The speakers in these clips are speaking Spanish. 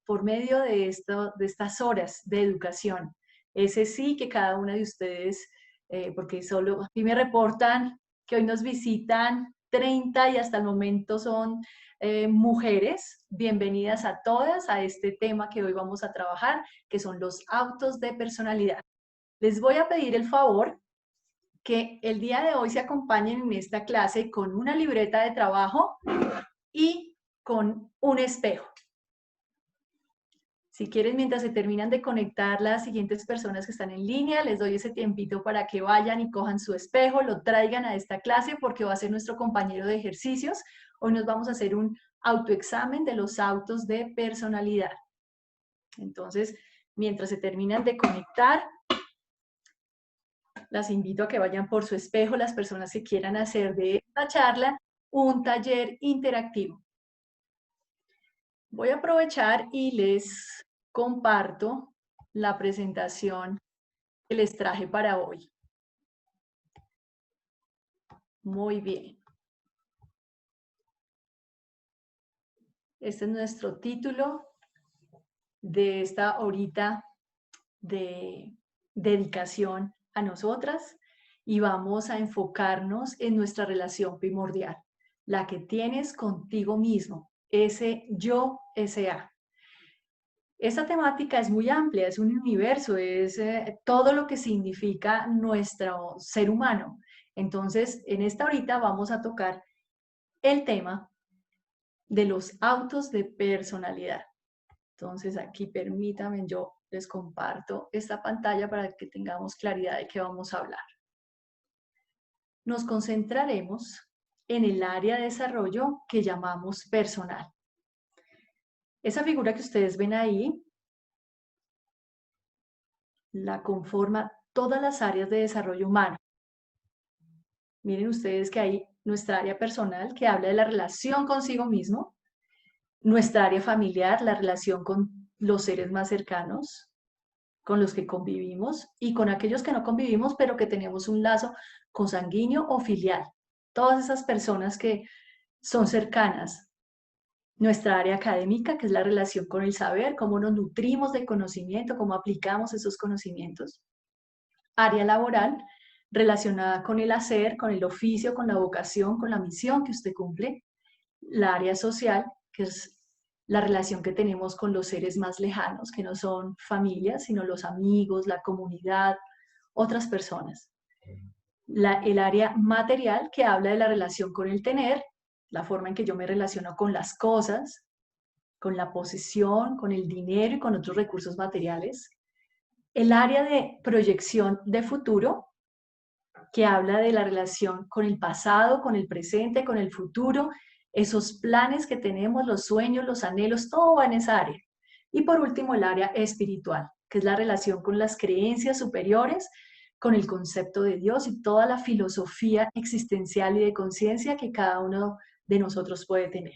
por medio de estas horas de educación. Ese sí que cada una de ustedes, porque solo aquí me reportan que hoy nos visitan 30 y hasta el momento son mujeres. Bienvenidas a todas a este tema que hoy vamos a trabajar, que son los autos de personalidad. Les voy a pedir el favor que el día de hoy se acompañen en esta clase con una libreta de trabajo y con un espejo. Si quieren, mientras se terminan de conectar las siguientes personas que están en línea, les doy ese tiempito para que vayan y cojan su espejo, lo traigan a esta clase porque va a ser nuestro compañero de ejercicios. Hoy nos vamos a hacer un autoexamen de los autos de personalidad. Entonces, mientras se terminan de conectar, las invito a que vayan por su espejo las personas que quieran hacer de esta charla un taller interactivo. Voy a aprovechar y les comparto la presentación que les traje para hoy. Muy bien. Este es nuestro título de esta horita de dedicación a nosotras y vamos a enfocarnos en nuestra relación primordial, la que tienes contigo mismo, ese yo, ese A. Esta temática es muy amplia, es un universo, es todo lo que significa nuestro ser humano. Entonces, en esta horita vamos a tocar el tema de los autos de personalidad. Entonces, aquí permítanme, yo les comparto esta pantalla para que tengamos claridad de qué vamos a hablar. Nos concentraremos en el área de desarrollo que llamamos personal. Esa figura que ustedes ven ahí la conforma todas las áreas de desarrollo humano. Miren ustedes que hay nuestra área personal que habla de la relación consigo mismo, nuestra área familiar, la relación con los seres más cercanos, con los que convivimos y con aquellos que no convivimos, pero que tenemos un lazo consanguíneo o filial. Todas esas personas que son cercanas. Nuestra área académica, que es la relación con el saber, cómo nos nutrimos de conocimiento, cómo aplicamos esos conocimientos. Área laboral, relacionada con el hacer, con el oficio, con la vocación, con la misión que usted cumple. La área social, que es la relación que tenemos con los seres más lejanos, que no son familias, sino los amigos, la comunidad, otras personas. El área material, que habla de la relación con el tener, la forma en que yo me relaciono con las cosas, con la posesión, con el dinero y con otros recursos materiales. El área de proyección de futuro, que habla de la relación con el pasado, con el presente, con el futuro, esos planes que tenemos, los sueños, los anhelos, todo va en esa área. Y por último, el área espiritual, que es la relación con las creencias superiores, con el concepto de Dios y toda la filosofía existencial y de conciencia que cada uno de nosotros puede tener.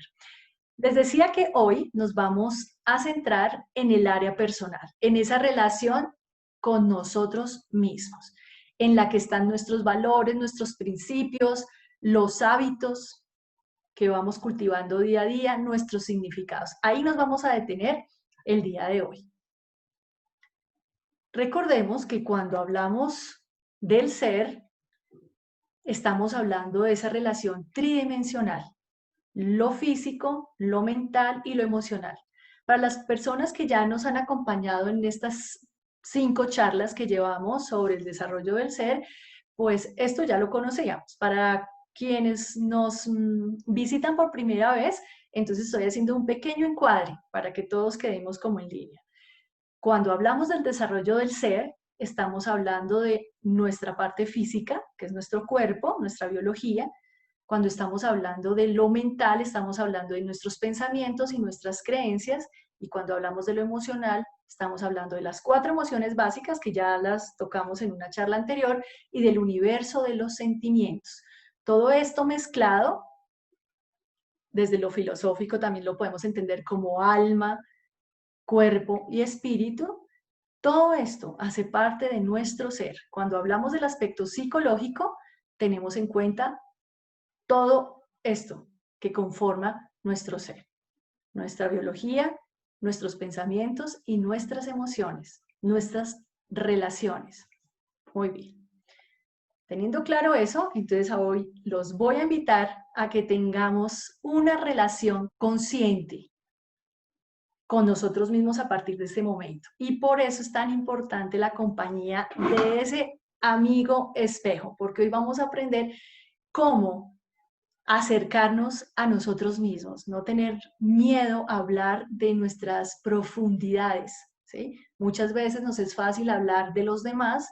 Les decía que hoy nos vamos a centrar en el área personal, en esa relación con nosotros mismos, en la que están nuestros valores, nuestros principios, los hábitos que vamos cultivando día a día, nuestros significados. Ahí nos vamos a detener el día de hoy. Recordemos que cuando hablamos del ser, estamos hablando de esa relación tridimensional, lo físico, lo mental y lo emocional. Para las personas que ya nos han acompañado en estas 5 charlas que llevamos sobre el desarrollo del ser, pues esto ya lo conocíamos. Para quienes nos visitan por primera vez, entonces estoy haciendo un pequeño encuadre para que todos quedemos como en línea. Cuando hablamos del desarrollo del ser, estamos hablando de nuestra parte física, que es nuestro cuerpo, nuestra biología. Cuando estamos hablando de lo mental, estamos hablando de nuestros pensamientos y nuestras creencias. Y cuando hablamos de lo emocional, estamos hablando de las 4 emociones básicas que ya las tocamos en una charla anterior y del universo de los sentimientos. Todo esto mezclado, desde lo filosófico también lo podemos entender como alma, cuerpo y espíritu. Todo esto hace parte de nuestro ser. Cuando hablamos del aspecto psicológico, tenemos en cuenta todo esto que conforma nuestro ser, nuestra biología, nuestros pensamientos y nuestras emociones, nuestras relaciones. Muy bien. Teniendo claro eso, entonces hoy los voy a invitar a que tengamos una relación consciente con nosotros mismos a partir de este momento. Y por eso es tan importante la compañía de ese amigo espejo, porque hoy vamos a aprender cómo acercarnos a nosotros mismos, no tener miedo a hablar de nuestras profundidades, ¿sí? Muchas veces nos es fácil hablar de los demás,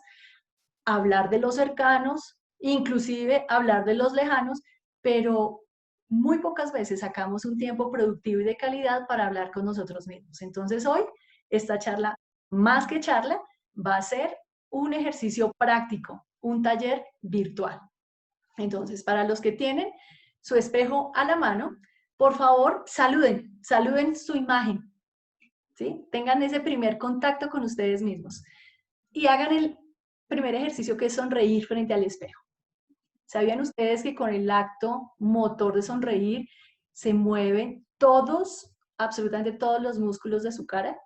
hablar de los cercanos, inclusive hablar de los lejanos, pero muy pocas veces sacamos un tiempo productivo y de calidad para hablar con nosotros mismos. Entonces hoy, esta charla, más que charla, va a ser un ejercicio práctico, un taller virtual. Entonces, para los que tienen su espejo a la mano, por favor, saluden su imagen, ¿sí? Tengan ese primer contacto con ustedes mismos y hagan el primer ejercicio, que es sonreír frente al espejo. ¿Sabían ustedes que con el acto motor de sonreír se mueven todos, absolutamente todos los músculos de su cara?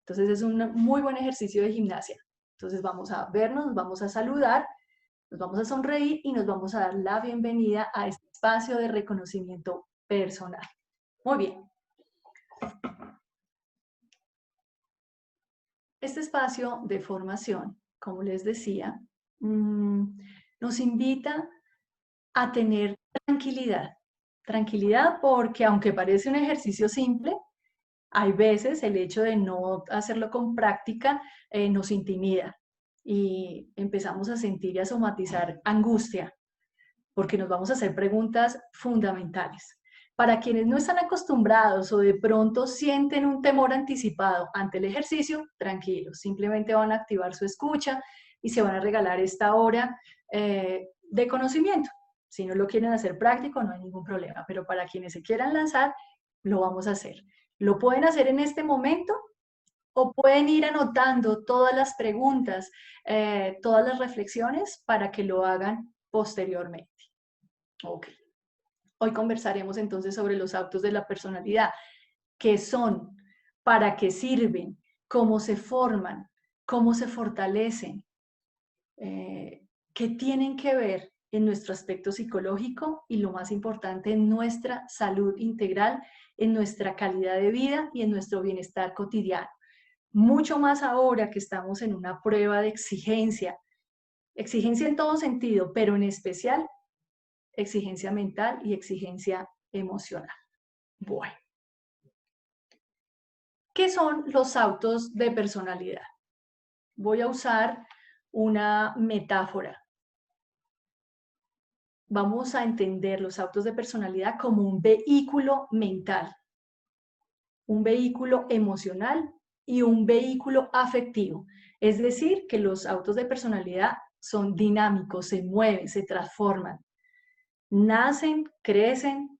Entonces es un muy buen ejercicio de gimnasia. Entonces vamos a vernos, nos vamos a saludar, nos vamos a sonreír y nos vamos a dar la bienvenida a este espacio de reconocimiento personal. Muy bien. Este espacio de formación, como les decía, nos invita a tener tranquilidad. Tranquilidad porque aunque parece un ejercicio simple, hay veces el hecho de no hacerlo con práctica nos intimida y empezamos a sentir y a somatizar angustia, porque nos vamos a hacer preguntas fundamentales. Para quienes no están acostumbrados o de pronto sienten un temor anticipado ante el ejercicio, tranquilos, simplemente van a activar su escucha y se van a regalar esta hora de conocimiento. Si no lo quieren hacer práctico, no hay ningún problema, pero para quienes se quieran lanzar, lo vamos a hacer. Lo pueden hacer en este momento o pueden ir anotando todas las preguntas, todas las reflexiones para que lo hagan posteriormente. Ok. Hoy conversaremos entonces sobre los autos de la personalidad, qué son, para qué sirven, cómo se forman, cómo se fortalecen, qué tienen que ver en nuestro aspecto psicológico y lo más importante, en nuestra salud integral, en nuestra calidad de vida y en nuestro bienestar cotidiano. Mucho más ahora que estamos en una prueba de exigencia en todo sentido, pero en especial exigencia mental y exigencia emocional. Bueno, ¿qué son los autos de personalidad? Voy a usar una metáfora. Vamos a entender los autos de personalidad como un vehículo mental, un vehículo emocional y un vehículo afectivo. Es decir, que los autos de personalidad son dinámicos, se mueven, se transforman. Nacen, crecen,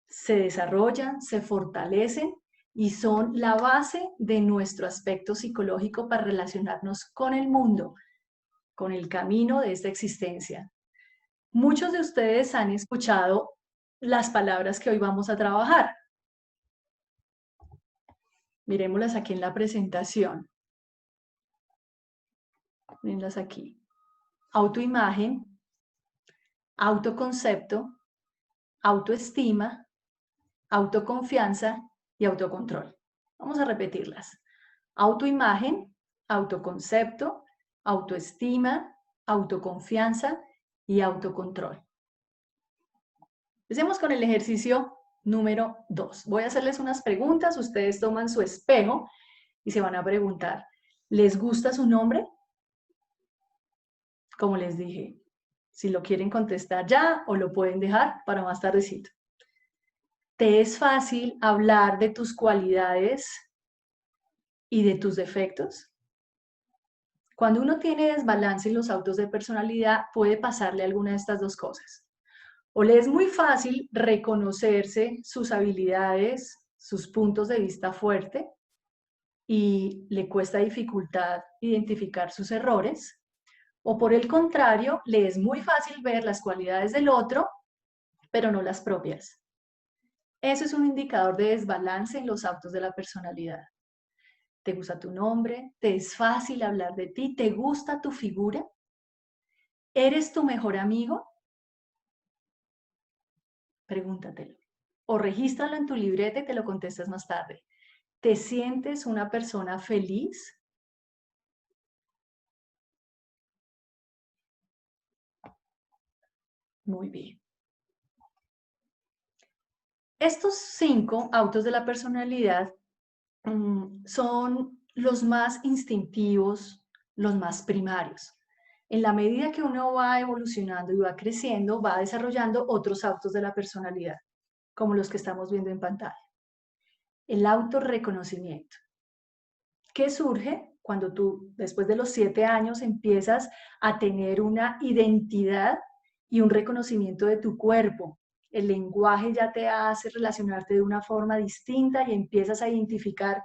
se desarrollan, se fortalecen y son la base de nuestro aspecto psicológico para relacionarnos con el mundo, con el camino de esta existencia. Muchos de ustedes han escuchado las palabras que hoy vamos a trabajar. Miremoslas aquí en la presentación. Mírenlas aquí. Autoimagen, autoconcepto, autoestima, autoconfianza y autocontrol. Vamos a repetirlas. Autoimagen, autoconcepto, autoestima, autoconfianza y autocontrol. Empecemos con el ejercicio número 2. Voy a hacerles unas preguntas, ustedes toman su espejo y se van a preguntar, ¿les gusta su nombre? Como les dije, si lo quieren contestar ya o lo pueden dejar para más tardecito. ¿Te es fácil hablar de tus cualidades y de tus defectos? Cuando uno tiene desbalance en los autos de personalidad, puede pasarle alguna de estas dos cosas. O le es muy fácil reconocerse sus habilidades, sus puntos de vista fuerte, y le cuesta dificultad identificar sus errores. O por el contrario, le es muy fácil ver las cualidades del otro, pero no las propias. Eso es un indicador de desbalance en los autos de la personalidad. ¿Te gusta tu nombre? ¿Te es fácil hablar de ti? ¿Te gusta tu figura? ¿Eres tu mejor amigo? Pregúntatelo. O regístralo en tu libreta y te lo contestas más tarde. ¿Te sientes una persona feliz? Muy bien. Estos 5 autos de la personalidad son los más instintivos, los más primarios. En la medida que uno va evolucionando y va creciendo, va desarrollando otros autos de la personalidad, como los que estamos viendo en pantalla. El autorreconocimiento, que surge cuando tú, después de los 7 años, empiezas a tener una identidad y un reconocimiento de tu cuerpo. El lenguaje ya te hace relacionarte de una forma distinta y empiezas a identificar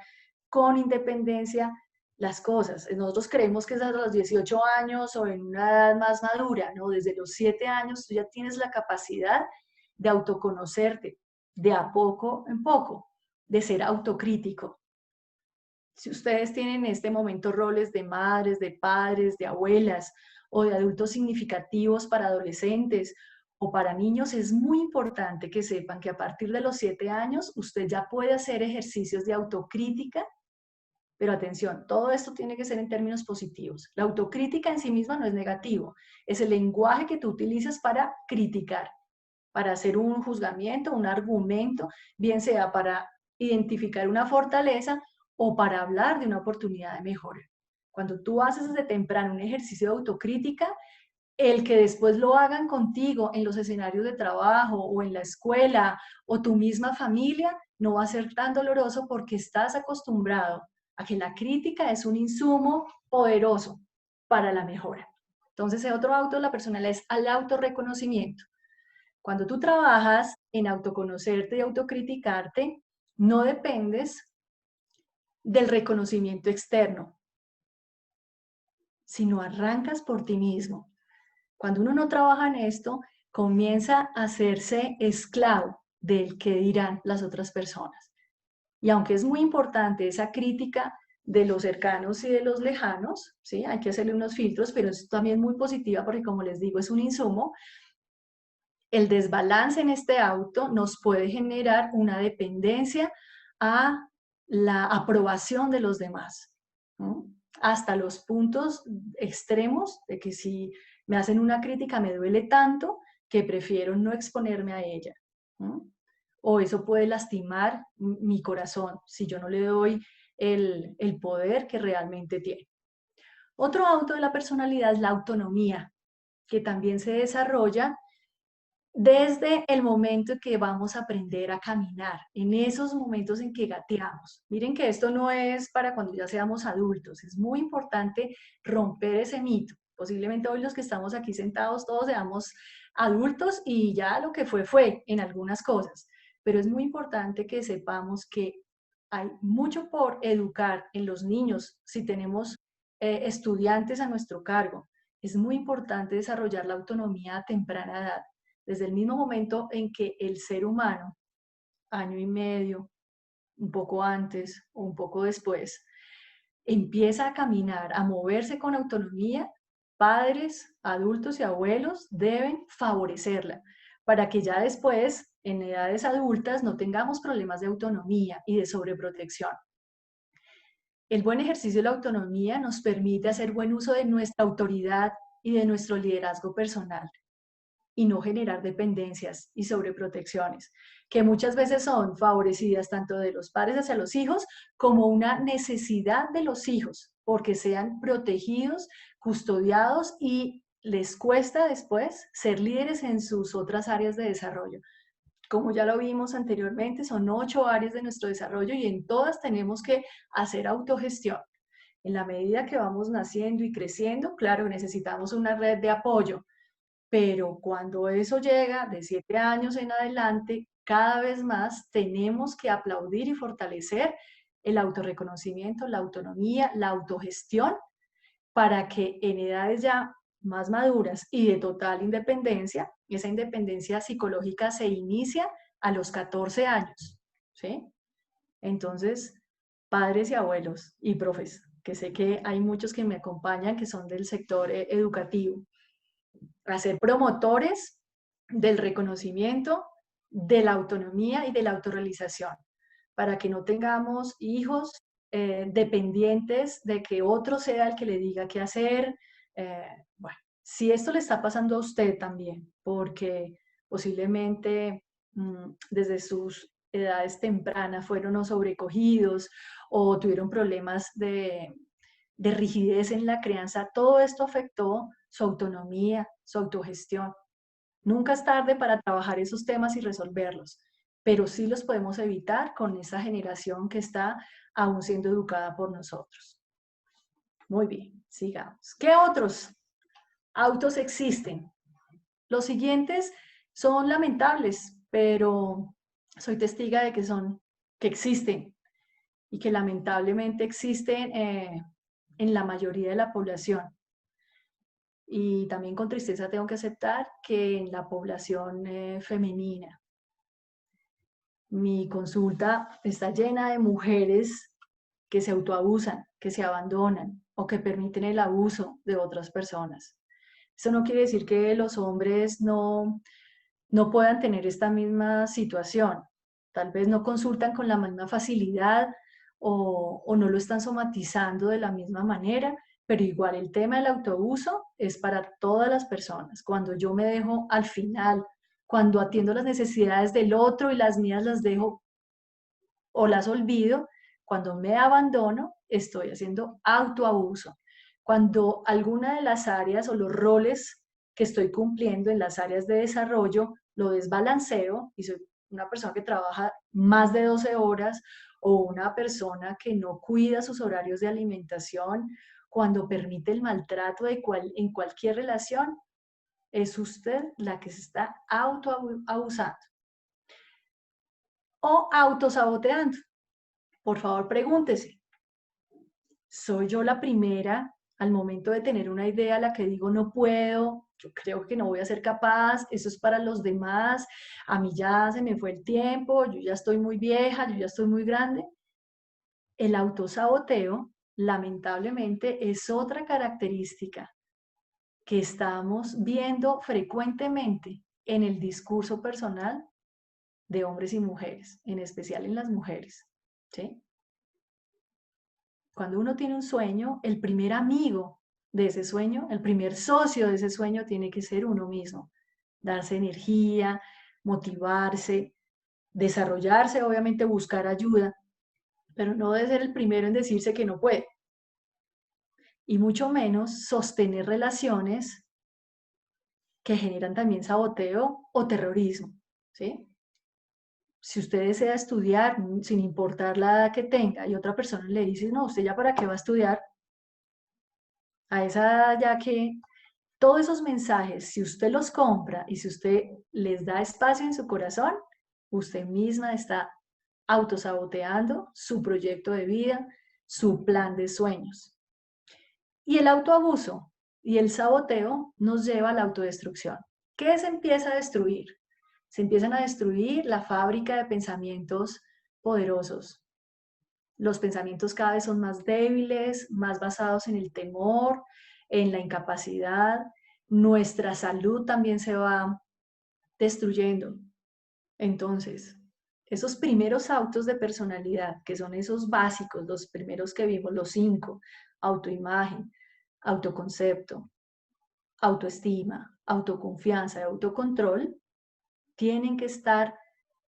con independencia las cosas. Nosotros creemos que es a los 18 años o en una edad más madura, ¿no? Desde los 7 años tú ya tienes la capacidad de autoconocerte, de a poco en poco, de ser autocrítico. Si ustedes tienen en este momento roles de madres, de padres, de abuelas o de adultos significativos para adolescentes o para niños, es muy importante que sepan que a partir de los 7 años usted ya puede hacer ejercicios de autocrítica, pero atención, todo esto tiene que ser en términos positivos. La autocrítica en sí misma no es negativo, es el lenguaje que tú utilizas para criticar, para hacer un juzgamiento, un argumento, bien sea para identificar una fortaleza o para hablar de una oportunidad de mejora. Cuando tú haces desde temprano un ejercicio de autocrítica, el que después lo hagan contigo en los escenarios de trabajo o en la escuela o tu misma familia, no va a ser tan doloroso porque estás acostumbrado a que la crítica es un insumo poderoso para la mejora. Entonces, el otro auto de la persona es al autorreconocimiento. Cuando tú trabajas en autoconocerte y autocriticarte, no dependes del reconocimiento externo, sino arrancas por ti mismo. Cuando uno no trabaja en esto, comienza a hacerse esclavo del que dirán las otras personas. Y aunque es muy importante esa crítica de los cercanos y de los lejanos, ¿sí? Hay que hacerle unos filtros, pero es también muy positiva porque, como les digo, es un insumo. El desbalance en este auto nos puede generar una dependencia a la aprobación de los demás, ¿no? Hasta los puntos extremos de que si me hacen una crítica me duele tanto que prefiero no exponerme a ella, ¿no? O eso puede lastimar mi corazón si yo no le doy el poder que realmente tiene. Otro auto de la personalidad es la autonomía, que también se desarrolla desde el momento en que vamos a aprender a caminar, en esos momentos en que gateamos. Miren que esto no es para cuando ya seamos adultos, es muy importante romper ese mito. Posiblemente hoy los que estamos aquí sentados todos seamos adultos y ya lo que fue en algunas cosas, pero es muy importante que sepamos que hay mucho por educar en los niños si tenemos estudiantes a nuestro cargo. Es muy importante desarrollar la autonomía a temprana edad desde el mismo momento en que el ser humano, año y medio, un poco antes o un poco después, empieza a caminar, a moverse con autonomía, padres, adultos y abuelos deben favorecerla para que ya después, en edades adultas, no tengamos problemas de autonomía y de sobreprotección. El buen ejercicio de la autonomía nos permite hacer buen uso de nuestra autoridad y de nuestro liderazgo personal y no generar dependencias y sobreprotecciones, que muchas veces son favorecidas tanto de los padres hacia los hijos como una necesidad de los hijos, porque sean protegidos, custodiados y les cuesta después ser líderes en sus otras áreas de desarrollo. Como ya lo vimos anteriormente, son 8 áreas de nuestro desarrollo y en todas tenemos que hacer autogestión. En la medida que vamos naciendo y creciendo, claro, necesitamos una red de apoyo, pero cuando eso llega de 7 años en adelante, cada vez más tenemos que aplaudir y fortalecer el autorreconocimiento, la autonomía, la autogestión, para que en edades ya más maduras y de total independencia, esa independencia psicológica se inicia a los 14 años, ¿sí? Entonces, padres y abuelos y profes, que sé que hay muchos que me acompañan que son del sector educativo, a ser promotores del reconocimiento, de la autonomía y de la autorrealización, para que no tengamos hijos dependientes de que otro sea el que le diga qué hacer. Bueno, si esto le está pasando a usted también, porque posiblemente desde sus edades tempranas fueron o sobrecogidos o tuvieron problemas de rigidez en la crianza, todo esto afectó su autonomía, su autogestión. Nunca es tarde para trabajar esos temas y resolverlos, pero sí los podemos evitar con esa generación que está aún siendo educada por nosotros. Muy bien, sigamos. ¿Qué otros autos existen? Los siguientes son lamentables, pero soy testiga de que existen y que lamentablemente existen en la mayoría de la población. Y también con tristeza tengo que aceptar que en la población femenina. Mi consulta está llena de mujeres que se autoabusan, que se abandonan o que permiten el abuso de otras personas. Eso no quiere decir que los hombres no puedan tener esta misma situación. Tal vez no consultan con la misma facilidad o no lo están somatizando de la misma manera, pero igual el tema del autoabuso es para todas las personas. Cuando yo me dejo al final, cuando atiendo las necesidades del otro y las mías las dejo o las olvido, cuando me abandono, estoy haciendo autoabuso. Cuando alguna de las áreas o los roles que estoy cumpliendo en las áreas de desarrollo lo desbalanceo y soy una persona que trabaja más de 12 horas o una persona que no cuida sus horarios de alimentación, cuando permite el maltrato en cualquier relación, es usted la que se está autoabusando o autosaboteando. Por favor, pregúntese, ¿soy yo la primera al momento de tener una idea a la que digo no puedo, yo creo que no voy a ser capaz, eso es para los demás, a mí ya se me fue el tiempo, yo ya estoy muy vieja, yo ya estoy muy grande? El autosaboteo, lamentablemente, es otra característica que estamos viendo frecuentemente en el discurso personal de hombres y mujeres, en especial en las mujeres, ¿sí? Cuando uno tiene un sueño, el primer amigo de ese sueño, el primer socio de ese sueño tiene que ser uno mismo. Darse energía, motivarse, desarrollarse, obviamente buscar ayuda, pero no de ser el primero en decirse que no puede. Y mucho menos sostener relaciones que generan también saboteo o terrorismo, ¿sí? Si usted desea estudiar, sin importar la edad que tenga, y otra persona le dice, no, usted ya para qué va a estudiar, a esa edad ya que todos esos mensajes, si usted los compra y si usted les da espacio en su corazón, usted misma está autosaboteando su proyecto de vida, su plan de sueños. Y el autoabuso y el saboteo nos lleva a la autodestrucción. ¿Qué se empieza a destruir? Se empiezan a destruir la fábrica de pensamientos poderosos. Los pensamientos cada vez son más débiles, más basados en el temor, en la incapacidad. Nuestra salud también se va destruyendo. Entonces, esos primeros autos de personalidad, que son esos básicos, los primeros que vimos, los 5, autoimagen, autoconcepto, autoestima, autoconfianza y autocontrol, tienen que estar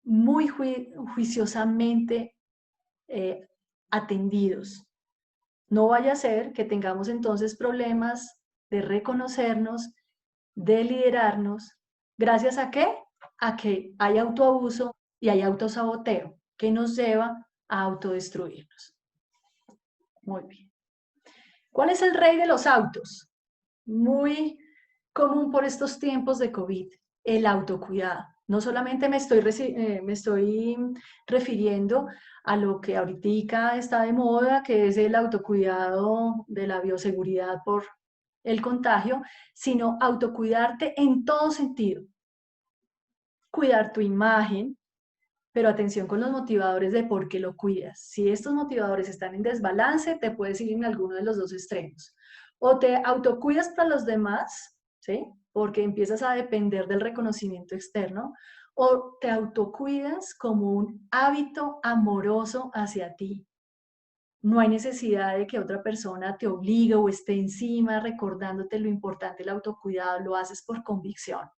muy juiciosamente atendidos. No vaya a ser que tengamos entonces problemas de reconocernos, de liderarnos. ¿Gracias a qué? A que hay autoabuso y hay autosaboteo que nos lleva a autodestruirnos. Muy bien. ¿Cuál es el rey de los autos? Muy común por estos tiempos de COVID, el autocuidado. No solamente me estoy refiriendo a lo que ahorita está de moda, que es el autocuidado de la bioseguridad por el contagio, sino autocuidarte en todo sentido. Cuidar tu imagen, Pero atención con los motivadores de por qué lo cuidas. Si estos motivadores están en desbalance, te puedes ir en alguno de los dos extremos. O te autocuidas para los demás, ¿sí? Porque empiezas a depender del reconocimiento externo, o te autocuidas como un hábito amoroso hacia ti. No hay necesidad de que otra persona te obligue o esté encima recordándote lo importante del autocuidado, lo haces por convicción.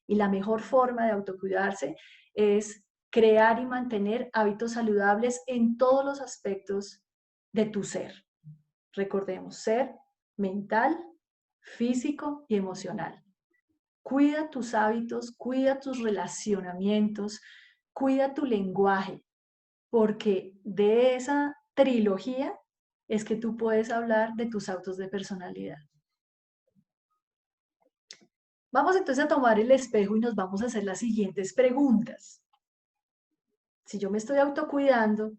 Y la mejor forma de autocuidarse es crear y mantener hábitos saludables en todos los aspectos de tu ser. Recordemos, ser mental, físico y emocional. Cuida tus hábitos, cuida tus relacionamientos, cuida tu lenguaje, porque de esa trilogía es que tú puedes hablar de tus autos de personalidad. Vamos entonces a tomar el espejo y nos vamos a hacer las siguientes preguntas. Si yo me estoy autocuidando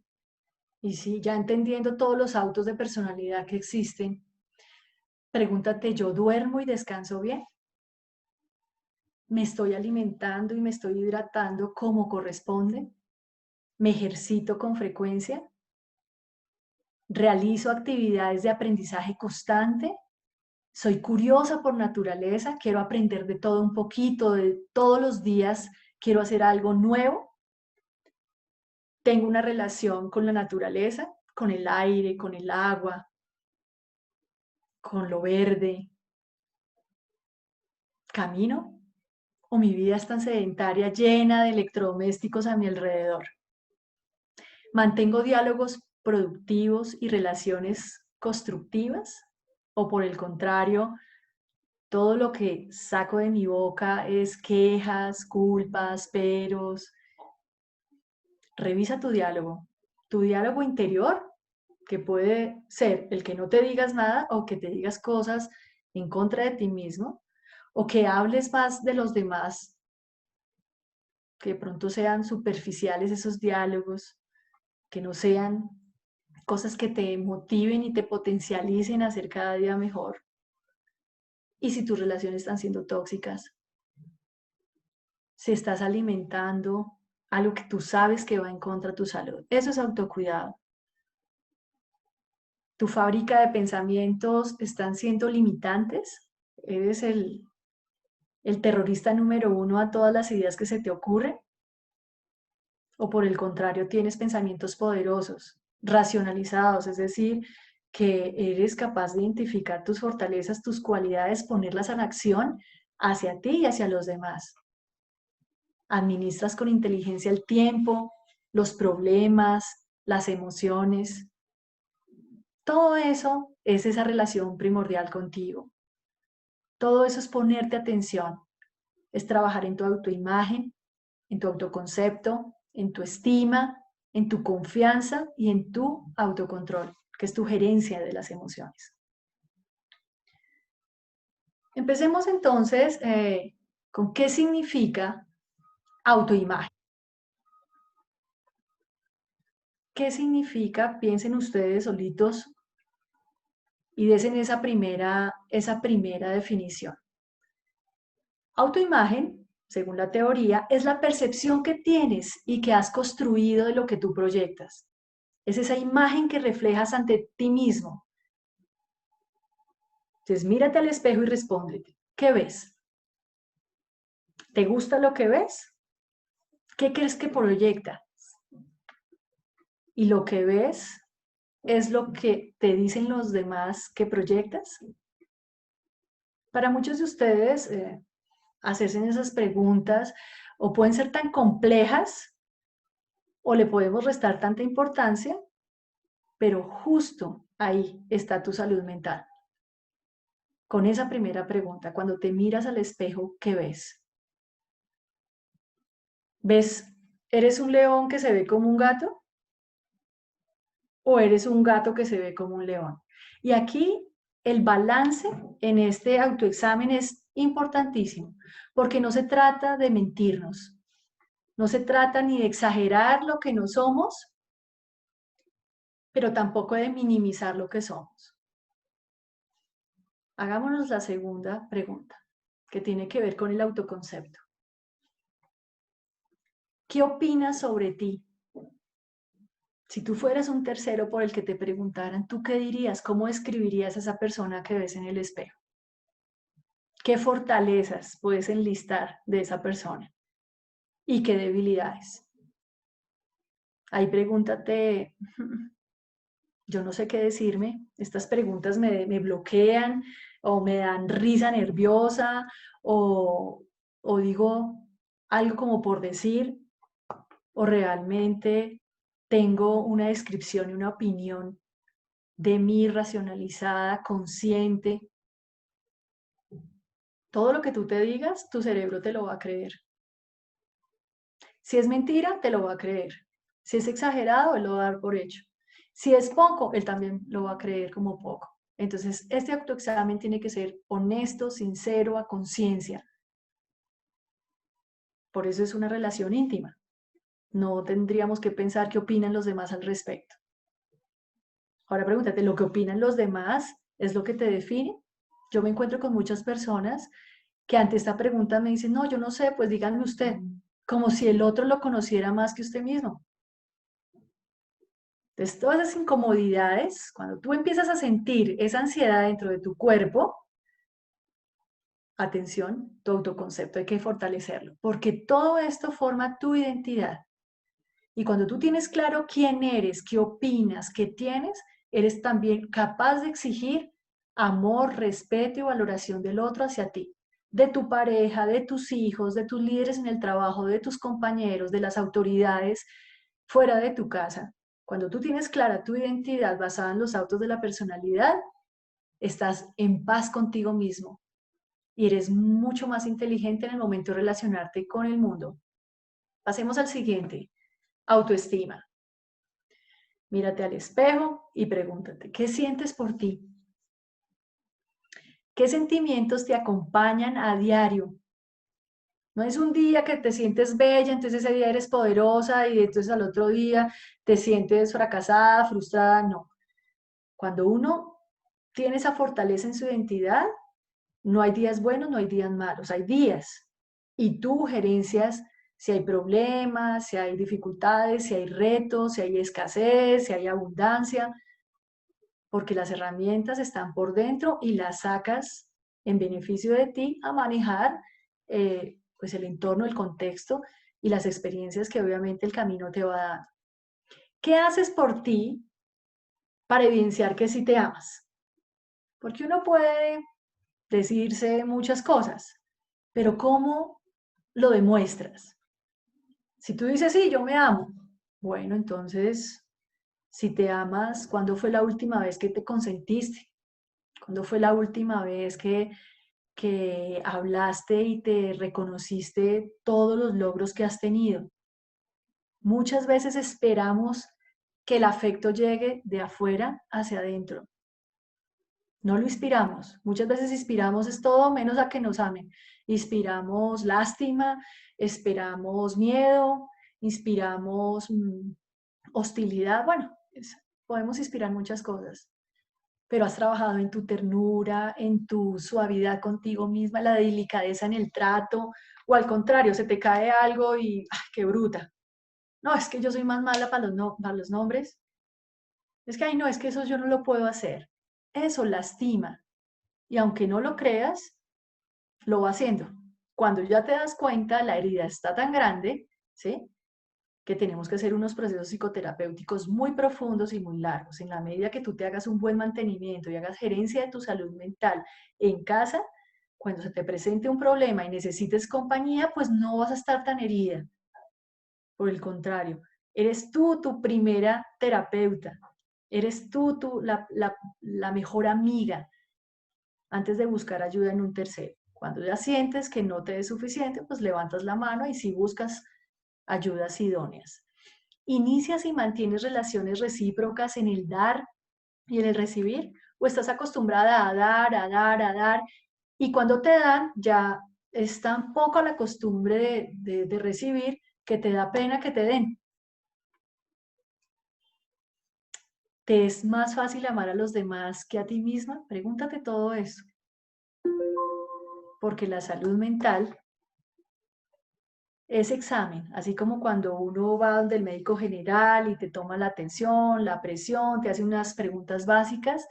y si ya entendiendo todos los autos de personalidad que existen, pregúntate, ¿yo duermo y descanso bien? ¿Me estoy alimentando y me estoy hidratando como corresponde? ¿Me ejercito con frecuencia? ¿Realizo actividades de aprendizaje constante? ¿Soy curiosa por naturaleza? ¿Quiero aprender de todo un poquito, de todos los días quiero hacer algo nuevo? ¿Tengo una relación con la naturaleza, con el aire, con el agua, con lo verde? ¿Camino? ¿O mi vida es tan sedentaria, llena de electrodomésticos a mi alrededor? ¿Mantengo diálogos productivos y relaciones constructivas? ¿O por el contrario, todo lo que saco de mi boca es quejas, culpas, peros? Revisa tu diálogo interior, que puede ser el que no te digas nada o que te digas cosas en contra de ti mismo, o que hables más de los demás, que de pronto sean superficiales esos diálogos, que no sean cosas que te motiven y te potencialicen a ser cada día mejor. Y si tus relaciones están siendo tóxicas, si estás alimentando algo que tú sabes que va en contra de tu salud, eso es autocuidado. ¿Tu fábrica de pensamientos están siendo limitantes? ¿Eres el terrorista número uno a todas las ideas que se te ocurren? ¿O por el contrario tienes pensamientos poderosos, racionalizados, es decir, que eres capaz de identificar tus fortalezas, tus cualidades, ponerlas en acción hacia ti y hacia los demás? ¿Administras con inteligencia el tiempo, los problemas, las emociones? Todo eso es esa relación primordial contigo. Todo eso es ponerte atención, es trabajar en tu autoimagen, en tu autoconcepto, en tu estima, en tu confianza y en tu autocontrol, que es tu gerencia de las emociones. Empecemos entonces con qué significa autoimagen. ¿Qué significa? Piensen ustedes solitos y desen esa primera definición. Autoimagen, según la teoría, es la percepción que tienes y que has construido de lo que tú proyectas. Es esa imagen que reflejas ante ti mismo. Entonces, mírate al espejo y respóndete. ¿Qué ves? ¿Te gusta lo que ves? ¿Qué crees que proyecta? ¿Y lo que ves es lo que te dicen los demás que proyectas? Para muchos de ustedes, hacerse esas preguntas o pueden ser tan complejas o le podemos restar tanta importancia, pero justo ahí está tu salud mental. Con esa primera pregunta, cuando te miras al espejo, ¿qué ves? ¿Ves, eres un león que se ve como un gato? ¿O eres un gato que se ve como un león? Y aquí el balance en este autoexamen es importantísimo, porque no se trata de mentirnos, no se trata ni de exagerar lo que no somos, pero tampoco de minimizar lo que somos. Hagámonos la segunda pregunta, que tiene que ver con el autoconcepto. ¿Qué opinas sobre ti? Si tú fueras un tercero por el que te preguntaran, ¿tú qué dirías? ¿Cómo describirías a esa persona que ves en el espejo? ¿Qué fortalezas puedes enlistar de esa persona? ¿Y qué debilidades? Ahí pregúntate, yo no sé qué decirme, estas preguntas me bloquean o me dan risa nerviosa o digo algo como por decir o realmente tengo una descripción y una opinión de mí racionalizada, consciente. Todo lo que tú te digas, tu cerebro te lo va a creer. Si es mentira, te lo va a creer. Si es exagerado, él lo va a dar por hecho. Si es poco, él también lo va a creer como poco. Entonces, este autoexamen tiene que ser honesto, sincero, a conciencia. Por eso es una relación íntima. No tendríamos que pensar qué opinan los demás al respecto. Ahora pregúntate, ¿lo que opinan los demás es lo que te define? Yo me encuentro con muchas personas que ante esta pregunta me dicen, no, yo no sé, pues díganme usted, como si el otro lo conociera más que usted mismo. Entonces, todas esas incomodidades, cuando tú empiezas a sentir esa ansiedad dentro de tu cuerpo, atención, tu autoconcepto hay que fortalecerlo, porque todo esto forma tu identidad. Y cuando tú tienes claro quién eres, qué opinas, qué tienes, eres también capaz de exigir amor, respeto y valoración del otro hacia ti, de tu pareja, de tus hijos, de tus líderes en el trabajo, de tus compañeros, de las autoridades fuera de tu casa. Cuando tú tienes clara tu identidad basada en los autos de la personalidad, estás en paz contigo mismo y eres mucho más inteligente en el momento de relacionarte con el mundo. Pasemos al siguiente, autoestima. Mírate al espejo y pregúntate, ¿qué sientes por ti? ¿Qué sentimientos te acompañan a diario? No es un día que te sientes bella, entonces ese día eres poderosa y entonces al otro día te sientes fracasada, frustrada, no. Cuando uno tiene esa fortaleza en su identidad, no hay días buenos, no hay días malos, hay días. Y tú gerencias si hay problemas, si hay dificultades, si hay retos, si hay escasez, si hay abundancia, porque las herramientas están por dentro y las sacas en beneficio de ti a manejar pues el entorno, el contexto y las experiencias que obviamente el camino te va a dar. ¿Qué haces por ti para evidenciar que sí te amas? Porque uno puede decirse muchas cosas, pero ¿cómo lo demuestras? Si tú dices, sí, yo me amo, bueno, entonces, si te amas, ¿cuándo fue la última vez que te consentiste? ¿Cuándo fue la última vez que hablaste y te reconociste todos los logros que has tenido? Muchas veces esperamos que el afecto llegue de afuera hacia adentro. No lo inspiramos. Muchas veces inspiramos es todo menos a que nos amen. Inspiramos lástima, esperamos miedo, inspiramos hostilidad. Bueno, podemos inspirar muchas cosas, pero has trabajado en tu ternura, en tu suavidad contigo misma, la delicadeza en el trato, o al contrario, se te cae algo y ¡ah, qué bruta! No, es que yo soy más mala para los, no, para los nombres. Es que, ay, no, es que eso yo no lo puedo hacer. Eso lastima. Y aunque no lo creas, lo va haciendo. Cuando ya te das cuenta, la herida está tan grande, ¿sí? Que tenemos que hacer unos procesos psicoterapéuticos muy profundos y muy largos. En la medida que tú te hagas un buen mantenimiento y hagas gerencia de tu salud mental en casa, cuando se te presente un problema y necesites compañía, pues no vas a estar tan herida. Por el contrario, eres tú tu primera terapeuta, eres tú la mejor amiga antes de buscar ayuda en un tercero. Cuando ya sientes que no te es suficiente, pues levantas la mano y si buscas ayudas idóneas. ¿Inicias y mantienes relaciones recíprocas en el dar y en el recibir? ¿O estás acostumbrada a dar, a dar, a dar? Y cuando te dan, ya es tan poco la costumbre de recibir que te da pena que te den. ¿Te es más fácil amar a los demás que a ti misma? Pregúntate todo eso. Porque la salud mental ese examen, así como cuando uno va donde el médico general y te toma la tensión, la presión, te hace unas preguntas básicas,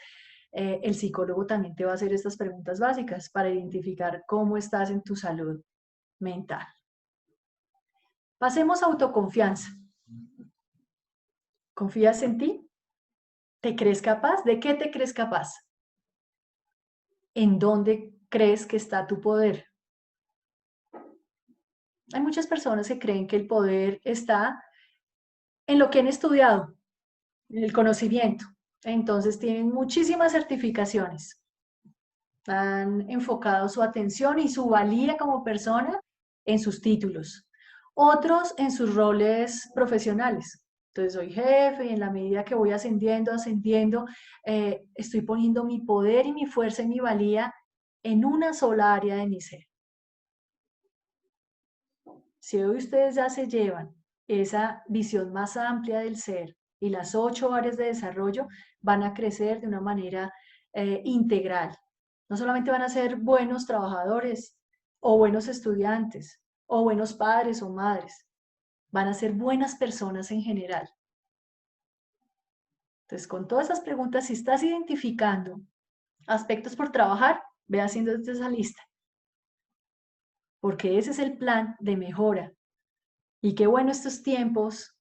el psicólogo también te va a hacer estas preguntas básicas para identificar cómo estás en tu salud mental. Pasemos a autoconfianza. ¿Confías en ti? ¿Te crees capaz? ¿De qué te crees capaz? ¿En dónde crees que está tu poder? Hay muchas personas que creen que el poder está en lo que han estudiado, en el conocimiento. Entonces tienen muchísimas certificaciones. Han enfocado su atención y su valía como persona en sus títulos. Otros en sus roles profesionales. Entonces soy jefe y en la medida que voy ascendiendo, estoy poniendo mi poder y mi fuerza y mi valía en una sola área de mi ser. Si hoy ustedes ya se llevan esa visión más amplia del ser y las 8 áreas de desarrollo, van a crecer de una manera integral. No solamente van a ser buenos trabajadores o buenos estudiantes o buenos padres o madres, van a ser buenas personas en general. Entonces, con todas esas preguntas, si estás identificando aspectos por trabajar, ve haciendo esa lista, porque ese es el plan de mejora. Y qué bueno estos tiempos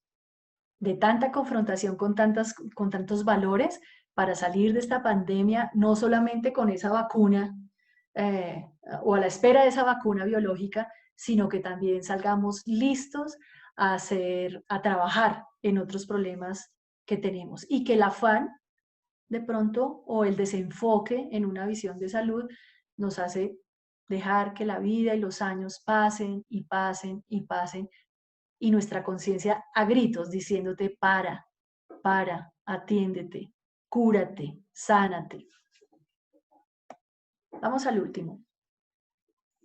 de tanta confrontación con tantos valores para salir de esta pandemia, no solamente con esa vacuna eh, o a la espera de esa vacuna biológica, sino que también salgamos listos a trabajar en otros problemas que tenemos y que el afán de pronto o el desenfoque en una visión de salud nos hace dejar que la vida y los años pasen y pasen y pasen y nuestra conciencia a gritos diciéndote para, atiéndete, cúrate, sánate. Vamos al último,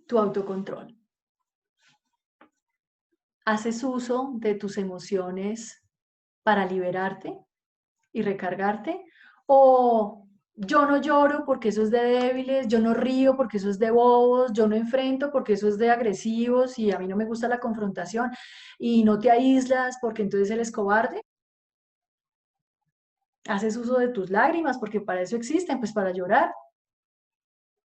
tu autocontrol. ¿Haces uso de tus emociones para liberarte y recargarte? ¿O yo no lloro porque eso es de débiles, yo no río porque eso es de bobos, yo no enfrento porque eso es de agresivos y a mí no me gusta la confrontación y no te aíslas porque entonces eres cobarde? Haces uso de tus lágrimas, porque para eso existen, pues para llorar.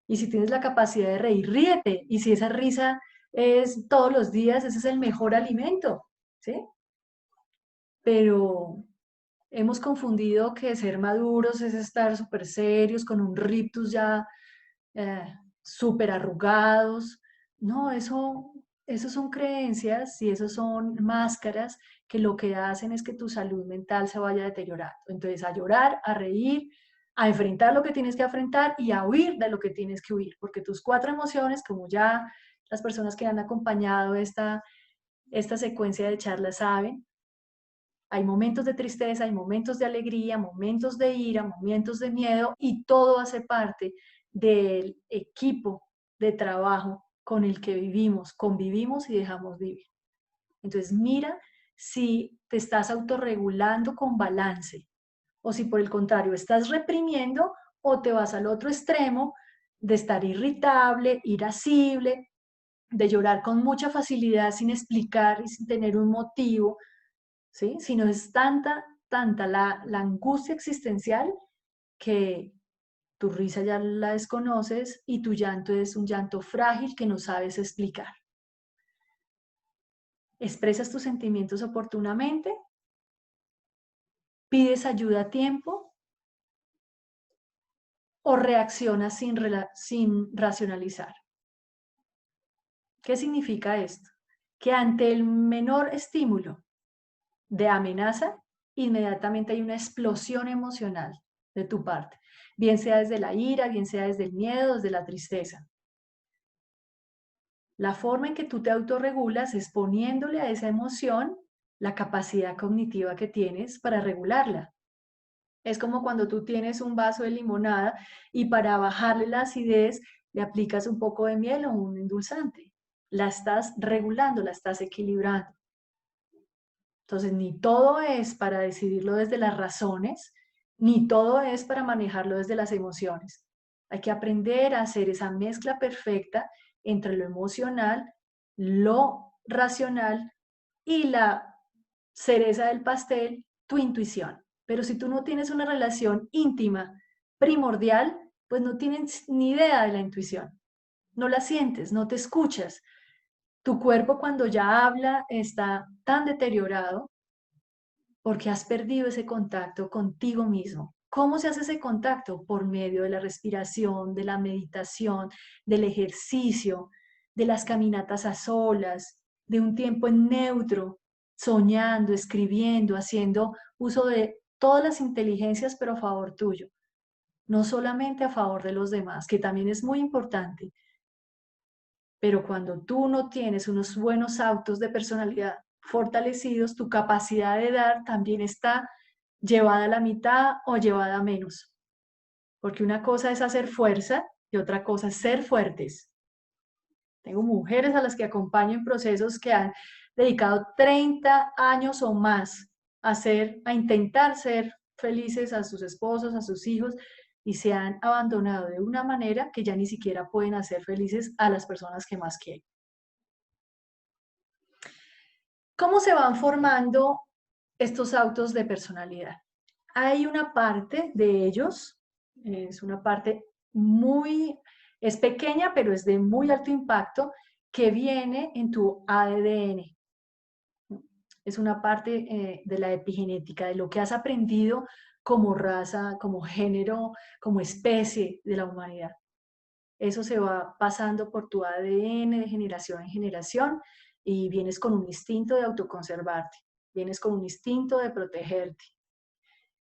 Y si tienes la capacidad de reír, ríete. Y si esa risa es todos los días, ese es el mejor alimento, ¿sí? Pero hemos confundido que ser maduros es estar súper serios, con un rictus ya eh, súper arrugados. No, eso son creencias y eso son máscaras que lo que hacen es que tu salud mental se vaya deteriorando. Entonces, a llorar, a reír, a enfrentar lo que tienes que enfrentar y a huir de lo que tienes que huir, porque tus 4 emociones, como ya las personas que han acompañado esta secuencia de charlas saben, hay momentos de tristeza, hay momentos de alegría, momentos de ira, momentos de miedo y todo hace parte del equipo de trabajo con el que vivimos, convivimos y dejamos vivir. Entonces mira si te estás autorregulando con balance o si por el contrario estás reprimiendo o te vas al otro extremo de estar irritable, irascible, de llorar con mucha facilidad sin explicar y sin tener un motivo, ¿sí? Sino es tanta la angustia existencial que tu risa ya la desconoces y tu llanto es un llanto frágil que no sabes explicar. ¿Expresas tus sentimientos oportunamente? ¿Pides ayuda a tiempo? ¿O reaccionas sin racionalizar? ¿Qué significa esto? Que ante el menor estímulo de amenaza, inmediatamente hay una explosión emocional de tu parte, bien sea desde la ira, bien sea desde el miedo, desde la tristeza. La forma en que tú te autorregulas es poniéndole a esa emoción la capacidad cognitiva que tienes para regularla. Es como cuando tú tienes un vaso de limonada y para bajarle la acidez le aplicas un poco de miel o un endulzante. La estás regulando, la estás equilibrando. Entonces, ni todo es para decidirlo desde las razones, ni todo es para manejarlo desde las emociones. Hay que aprender a hacer esa mezcla perfecta entre lo emocional, lo racional y la cereza del pastel, tu intuición. Pero si tú no tienes una relación íntima, primordial, pues no tienes ni idea de la intuición. No la sientes, no te escuchas. Tu cuerpo cuando ya habla está tan deteriorado porque has perdido ese contacto contigo mismo. ¿Cómo se hace ese contacto? Por medio de la respiración, de la meditación, del ejercicio, de las caminatas a solas, de un tiempo en neutro, soñando, escribiendo, haciendo uso de todas las inteligencias, pero a favor tuyo, no solamente a favor de los demás, que también es muy importante. Pero cuando tú no tienes unos buenos autos de personalidad fortalecidos, tu capacidad de dar también está llevada a la mitad o llevada a menos. Porque una cosa es hacer fuerza y otra cosa es ser fuertes. Tengo mujeres a las que acompaño en procesos que han dedicado 30 años o más a intentar ser felices a sus esposos, a sus hijos, y se han abandonado de una manera que ya ni siquiera pueden hacer felices a las personas que más quieren. ¿Cómo se van formando estos autos de personalidad? Hay una parte de ellos, es una parte es pequeña, pero es de muy alto impacto, que viene en tu ADN. Es una parte de la epigenética, de lo que has aprendido como raza, como género, como especie de la humanidad. Eso se va pasando por tu ADN de generación en generación y vienes con un instinto de autoconservarte, vienes con un instinto de protegerte,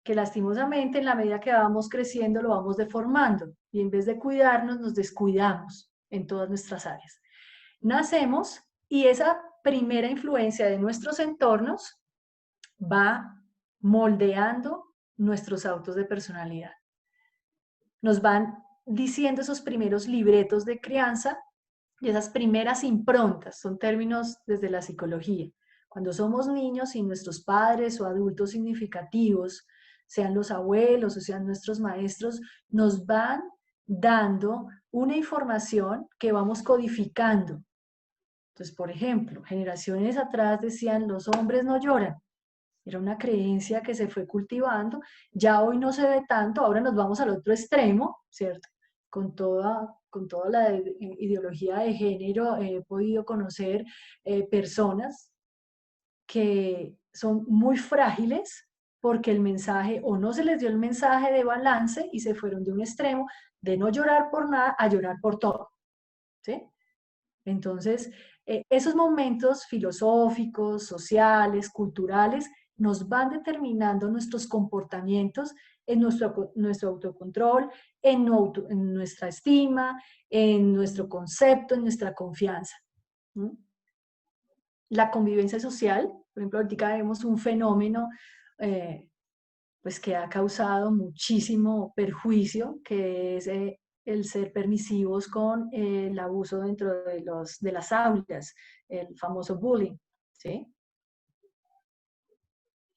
que lastimosamente en la medida que vamos creciendo lo vamos deformando y en vez de cuidarnos nos descuidamos en todas nuestras áreas. Nacemos y esa primera influencia de nuestros entornos va moldeando nuestros autos de personalidad. Nos van diciendo esos primeros libretos de crianza y esas primeras improntas, son términos desde la psicología. Cuando somos niños y nuestros padres o adultos significativos, sean los abuelos o sean nuestros maestros, nos van dando una información que vamos codificando. Entonces, por ejemplo, generaciones atrás decían, los hombres no lloran. Era una creencia que se fue cultivando, ya hoy no se ve tanto, ahora nos vamos al otro extremo, ¿cierto? Con toda la ideología de género he podido conocer personas que son muy frágiles porque el mensaje, o no se les dio el mensaje de balance y se fueron de un extremo de no llorar por nada a llorar por todo, ¿sí? Entonces, esos momentos filosóficos, sociales, culturales, nos van determinando nuestros comportamientos en nuestro autocontrol, en nuestra estima, en nuestro concepto, en nuestra confianza. ¿Mm? La convivencia social, por ejemplo, ahorita vemos un fenómeno pues que ha causado muchísimo perjuicio, que es el ser permisivos con el abuso dentro de las aulas, el famoso bullying, ¿sí?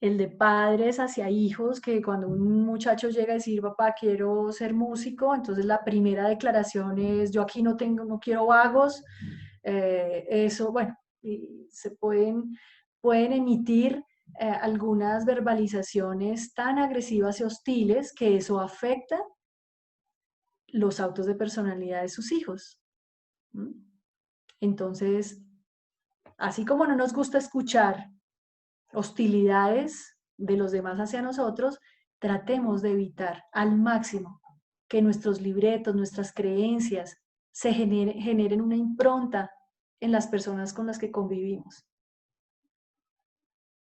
El de padres hacia hijos, que cuando un muchacho llega a decir, papá, quiero ser músico, entonces la primera declaración es, yo aquí no quiero vagos, eso, bueno, y pueden emitir algunas verbalizaciones tan agresivas y hostiles que eso afecta los autos de personalidad de sus hijos. ¿Mm? Entonces, así como no nos gusta escuchar hostilidades de los demás hacia nosotros, tratemos de evitar al máximo que nuestros libretos, nuestras creencias generen una impronta en las personas con las que convivimos.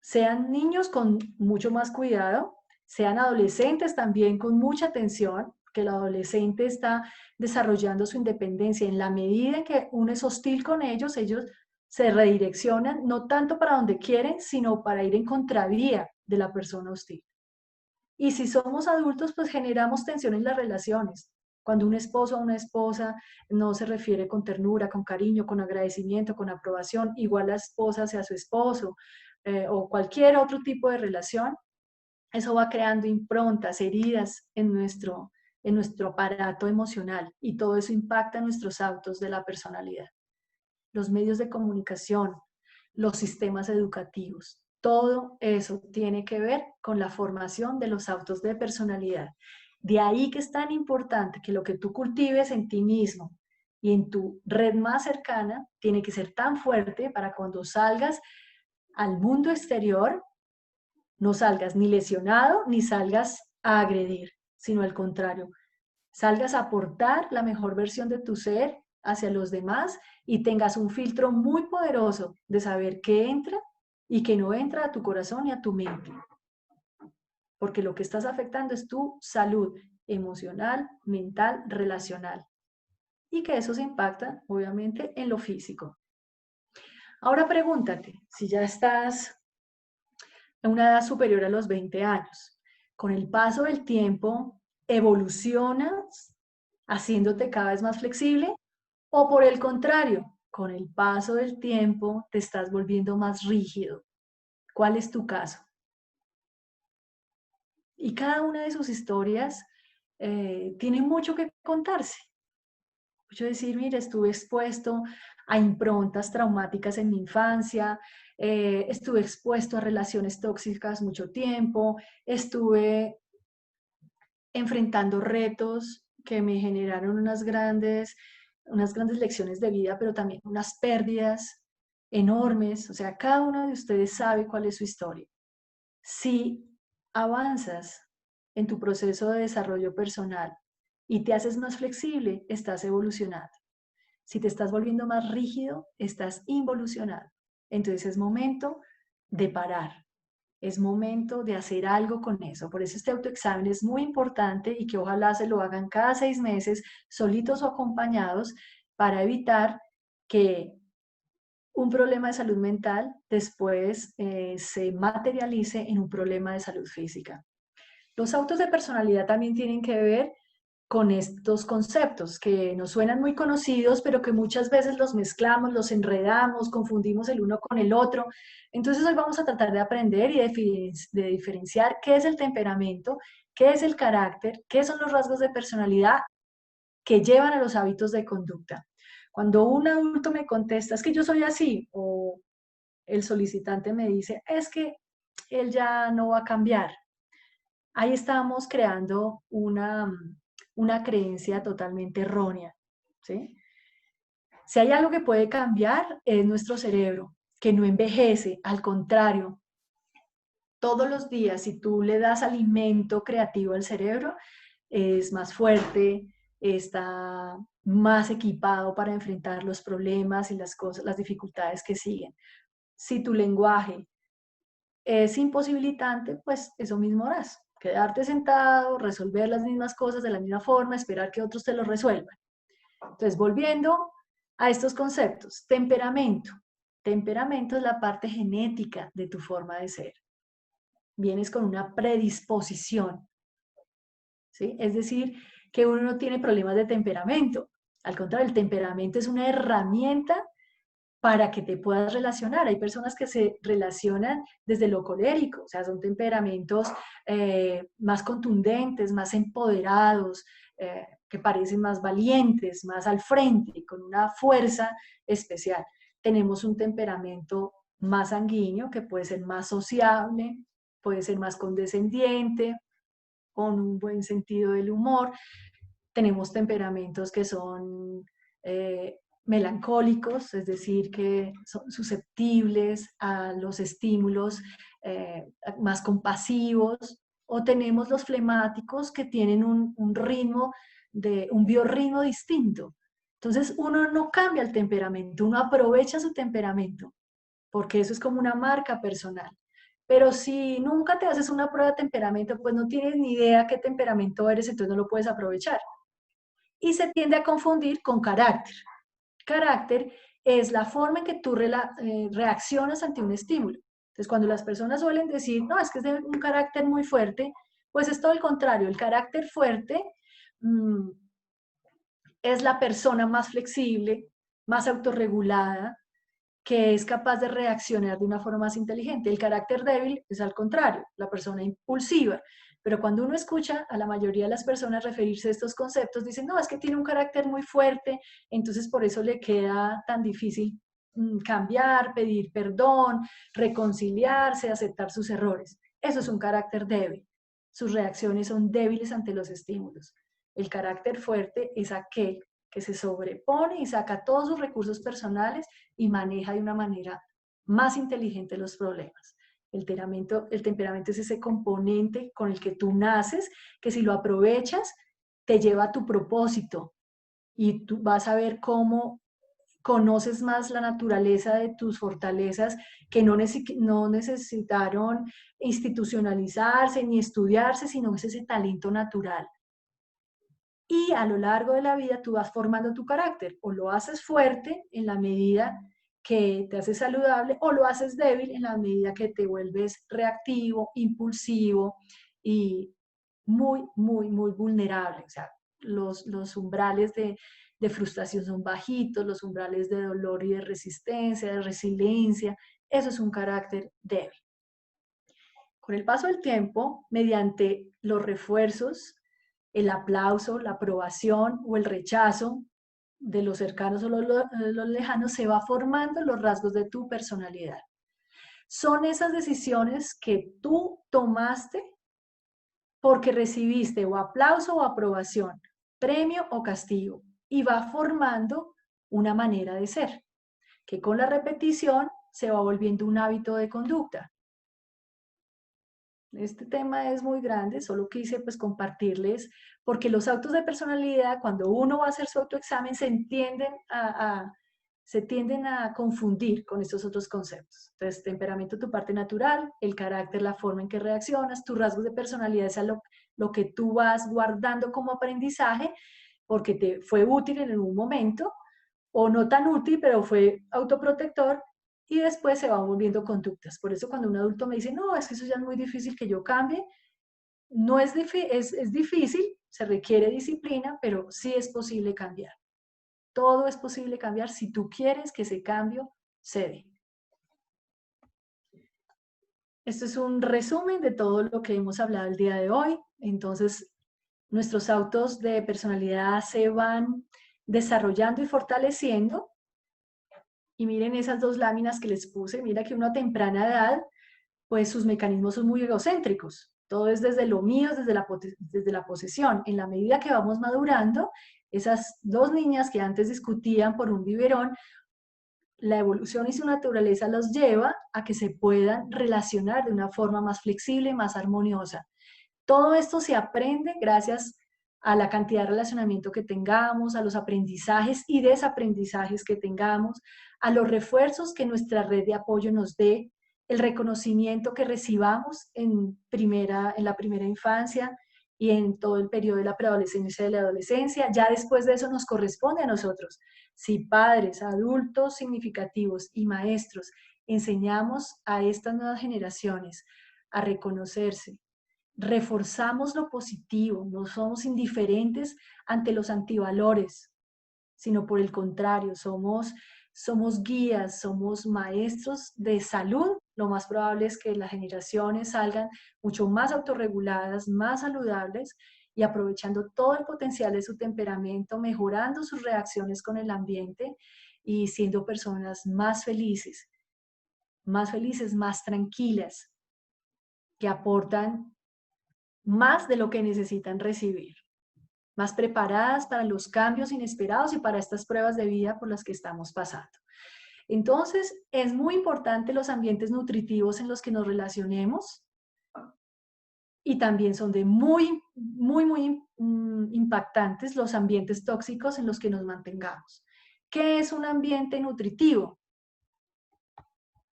Sean niños con mucho más cuidado, sean adolescentes también con mucha atención, que el adolescente está desarrollando su independencia. En la medida en que uno es hostil con ellos se redireccionan no tanto para donde quieren, sino para ir en contravía de la persona hostil. Y si somos adultos, pues generamos tensión en las relaciones. Cuando un esposo o una esposa no se refiere con ternura, con cariño, con agradecimiento, con aprobación, igual la esposa hacia su esposo, o cualquier otro tipo de relación, eso va creando improntas, heridas en nuestro aparato emocional y todo eso impacta nuestros autos de la personalidad. Los medios de comunicación, los sistemas educativos. Todo eso tiene que ver con la formación de los autos de personalidad. De ahí que es tan importante que lo que tú cultives en ti mismo y en tu red más cercana tiene que ser tan fuerte para cuando salgas al mundo exterior, no salgas ni lesionado ni salgas a agredir, sino al contrario, salgas a aportar la mejor versión de tu ser hacia los demás y tengas un filtro muy poderoso de saber qué entra y qué no entra a tu corazón y a tu mente. Porque lo que estás afectando es tu salud emocional, mental, relacional. Y que eso se impacta, obviamente, en lo físico. Ahora pregúntate, si ya estás en una edad superior a los 20 años, con el paso del tiempo, ¿evolucionas haciéndote cada vez más flexible? ¿O por el contrario, con el paso del tiempo te estás volviendo más rígido? ¿Cuál es tu caso? Y cada una de sus historias tiene mucho que contarse. Mucho decir, mire, estuve expuesto a improntas traumáticas en mi infancia, estuve expuesto a relaciones tóxicas mucho tiempo, estuve enfrentando retos que me generaron unas grandes lecciones de vida, pero también unas pérdidas enormes. O sea, cada uno de ustedes sabe cuál es su historia. Si avanzas en tu proceso de desarrollo personal y te haces más flexible, estás evolucionando. Si te estás volviendo más rígido, estás involucionando. Entonces es momento de parar. Es momento de hacer algo con eso. Por eso este autoexamen es muy importante y que ojalá se lo hagan cada 6 meses, solitos o acompañados, para evitar que un problema de salud mental después se materialice en un problema de salud física. Los autos de personalidad también tienen que ver con estos conceptos que nos suenan muy conocidos, pero que muchas veces los mezclamos, los enredamos, confundimos el uno con el otro. Entonces hoy vamos a tratar de aprender y de diferenciar qué es el temperamento, qué es el carácter, qué son los rasgos de personalidad que llevan a los hábitos de conducta. Cuando un adulto me contesta, es que yo soy así, o el solicitante me dice, es que él ya no va a cambiar, ahí estamos creando una creencia totalmente errónea, ¿sí? Si hay algo que puede cambiar es nuestro cerebro, que no envejece, al contrario, todos los días si tú le das alimento creativo al cerebro, es más fuerte, está más equipado para enfrentar los problemas y las cosas, las dificultades que siguen. Si tu lenguaje es imposibilitante, pues eso mismo harás. Quedarte sentado, resolver las mismas cosas de la misma forma, esperar que otros te lo resuelvan. Entonces, volviendo a estos conceptos, temperamento. Temperamento es la parte genética de tu forma de ser. Vienes con una predisposición, ¿sí? Es decir, que uno no tiene problemas de temperamento. Al contrario, el temperamento es una herramienta para que te puedas relacionar. Hay personas que se relacionan desde lo colérico, o sea, son temperamentos más contundentes, más empoderados, que parecen más valientes, más al frente, con una fuerza especial. Tenemos un temperamento más sanguíneo, que puede ser más sociable, puede ser más condescendiente, con un buen sentido del humor. Tenemos temperamentos que son melancólicos, es decir, que son susceptibles a los estímulos más compasivos, o tenemos los flemáticos que tienen un ritmo, un biorritmo distinto. Entonces uno no cambia el temperamento, uno aprovecha su temperamento, porque eso es como una marca personal. Pero si nunca te haces una prueba de temperamento, pues no tienes ni idea qué temperamento eres, entonces no lo puedes aprovechar. Y se tiende a confundir con carácter. Carácter es la forma en que tú reaccionas ante un estímulo. Entonces, cuando las personas suelen decir, no, es que es de un carácter muy fuerte, pues es todo el contrario. El carácter fuerte es la persona más flexible, más autorregulada, que es capaz de reaccionar de una forma más inteligente. El carácter débil es al contrario, la persona impulsiva. Pero cuando uno escucha a la mayoría de las personas referirse a estos conceptos, dicen, no, es que tiene un carácter muy fuerte, entonces por eso le queda tan difícil cambiar, pedir perdón, reconciliarse, aceptar sus errores. Eso es un carácter débil. Sus reacciones son débiles ante los estímulos. El carácter fuerte es aquel que se sobrepone y saca todos sus recursos personales y maneja de una manera más inteligente los problemas. El temperamento es ese componente con el que tú naces, que si lo aprovechas, te lleva a tu propósito y tú vas a ver cómo conoces más la naturaleza de tus fortalezas que no necesitaron institucionalizarse ni estudiarse, sino es ese talento natural. Y a lo largo de la vida tú vas formando tu carácter, o lo haces fuerte en la medida que te haces saludable, o lo haces débil en la medida que te vuelves reactivo, impulsivo y muy, muy, muy vulnerable. O sea, los umbrales de frustración son bajitos, los umbrales de dolor y de resistencia, de resiliencia, eso es un carácter débil. Con el paso del tiempo, mediante los refuerzos, el aplauso, la aprobación o el rechazo de los cercanos o los lejanos, se va formando los rasgos de tu personalidad. Son esas decisiones que tú tomaste porque recibiste o aplauso o aprobación, premio o castigo, y va formando una manera de ser, que con la repetición se va volviendo un hábito de conducta. Este tema es muy grande, solo quise pues compartirles, porque los autos de personalidad, cuando uno va a hacer su autoexamen, se tienden a confundir con estos otros conceptos. Entonces, temperamento, tu parte natural, el carácter, la forma en que reaccionas, tus rasgos de personalidad es lo que tú vas guardando como aprendizaje, porque te fue útil en algún momento, o no tan útil, pero fue autoprotector, y después se van volviendo conductas. Por eso cuando un adulto me dice, no, es que eso ya es muy difícil que yo cambie, no es, es difícil, se requiere disciplina, pero sí es posible cambiar. Todo es posible cambiar si tú quieres que ese cambio se dé. Esto es un resumen de todo lo que hemos hablado el día de hoy. Entonces, nuestros autos de personalidad se van desarrollando y fortaleciendo. Y miren esas dos láminas que les puse, mira que uno a temprana edad, pues sus mecanismos son muy egocéntricos. Todo es desde lo mío, desde la posesión. En la medida que vamos madurando, esas dos niñas que antes discutían por un biberón, la evolución y su naturaleza los lleva a que se puedan relacionar de una forma más flexible, más armoniosa. Todo esto se aprende gracias a la cantidad de relacionamiento que tengamos, a los aprendizajes y desaprendizajes que tengamos, a los refuerzos que nuestra red de apoyo nos dé, el reconocimiento que recibamos en la primera infancia y en todo el periodo de la preadolescencia y de la adolescencia. Ya después de eso nos corresponde a nosotros. Si padres, adultos significativos y maestros enseñamos a estas nuevas generaciones a reconocerse, reforzamos lo positivo, no somos indiferentes ante los antivalores, sino por el contrario, somos guías, somos maestros de salud. Lo más probable es que las generaciones salgan mucho más autorreguladas, más saludables y aprovechando todo el potencial de su temperamento, mejorando sus reacciones con el ambiente y siendo personas más felices, más tranquilas, que aportan más de lo que necesitan recibir, más preparadas para los cambios inesperados y para estas pruebas de vida por las que estamos pasando. Entonces, es muy importante los ambientes nutritivos en los que nos relacionemos y también son de muy impactantes los ambientes tóxicos en los que nos mantengamos. ¿Qué es un ambiente nutritivo?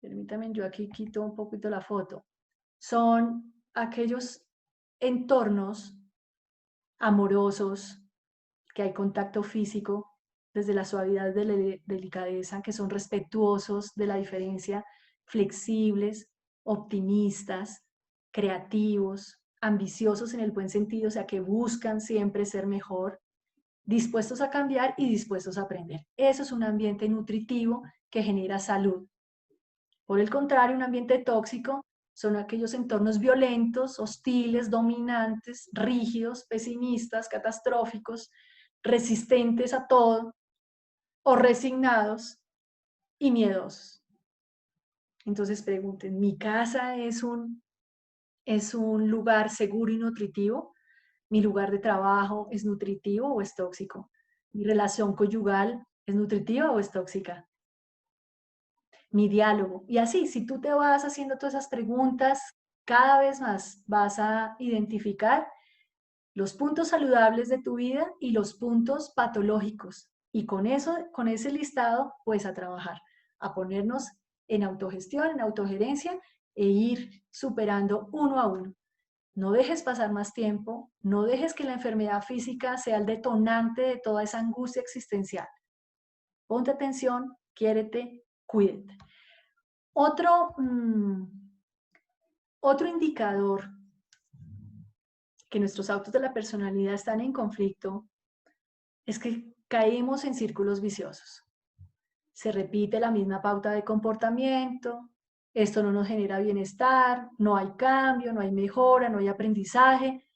Permítanme, yo aquí quito un poquito la foto. Son aquellos entornos amorosos, que hay contacto físico, desde la suavidad de la delicadeza, que son respetuosos de la diferencia, flexibles, optimistas, creativos, ambiciosos en el buen sentido, o sea, que buscan siempre ser mejor, dispuestos a cambiar y dispuestos a aprender. Eso es un ambiente nutritivo que genera salud. Por el contrario, un ambiente tóxico son aquellos entornos violentos, hostiles, dominantes, rígidos, pesimistas, catastróficos, resistentes a todo o resignados, y miedosos. Entonces pregunten, ¿mi casa es un lugar seguro y nutritivo? ¿Mi lugar de trabajo es nutritivo o es tóxico? ¿Mi relación conyugal es nutritiva o es tóxica? Mi diálogo. Y así, si tú te vas haciendo todas esas preguntas, cada vez más vas a identificar los puntos saludables de tu vida y los puntos patológicos. Y con eso, con ese listado, pues a trabajar, a ponernos en autogestión, en autogerencia e ir superando uno a uno. No dejes pasar más tiempo, no dejes que la enfermedad física sea el detonante de toda esa angustia existencial. Ponte atención, quiérete, cuídate. Otro indicador que nuestros autos de la personalidad están en conflicto es que caemos en círculos viciosos. Se repite la misma pauta de comportamiento, esto no nos genera bienestar, no hay cambio, no hay mejora, no hay aprendizaje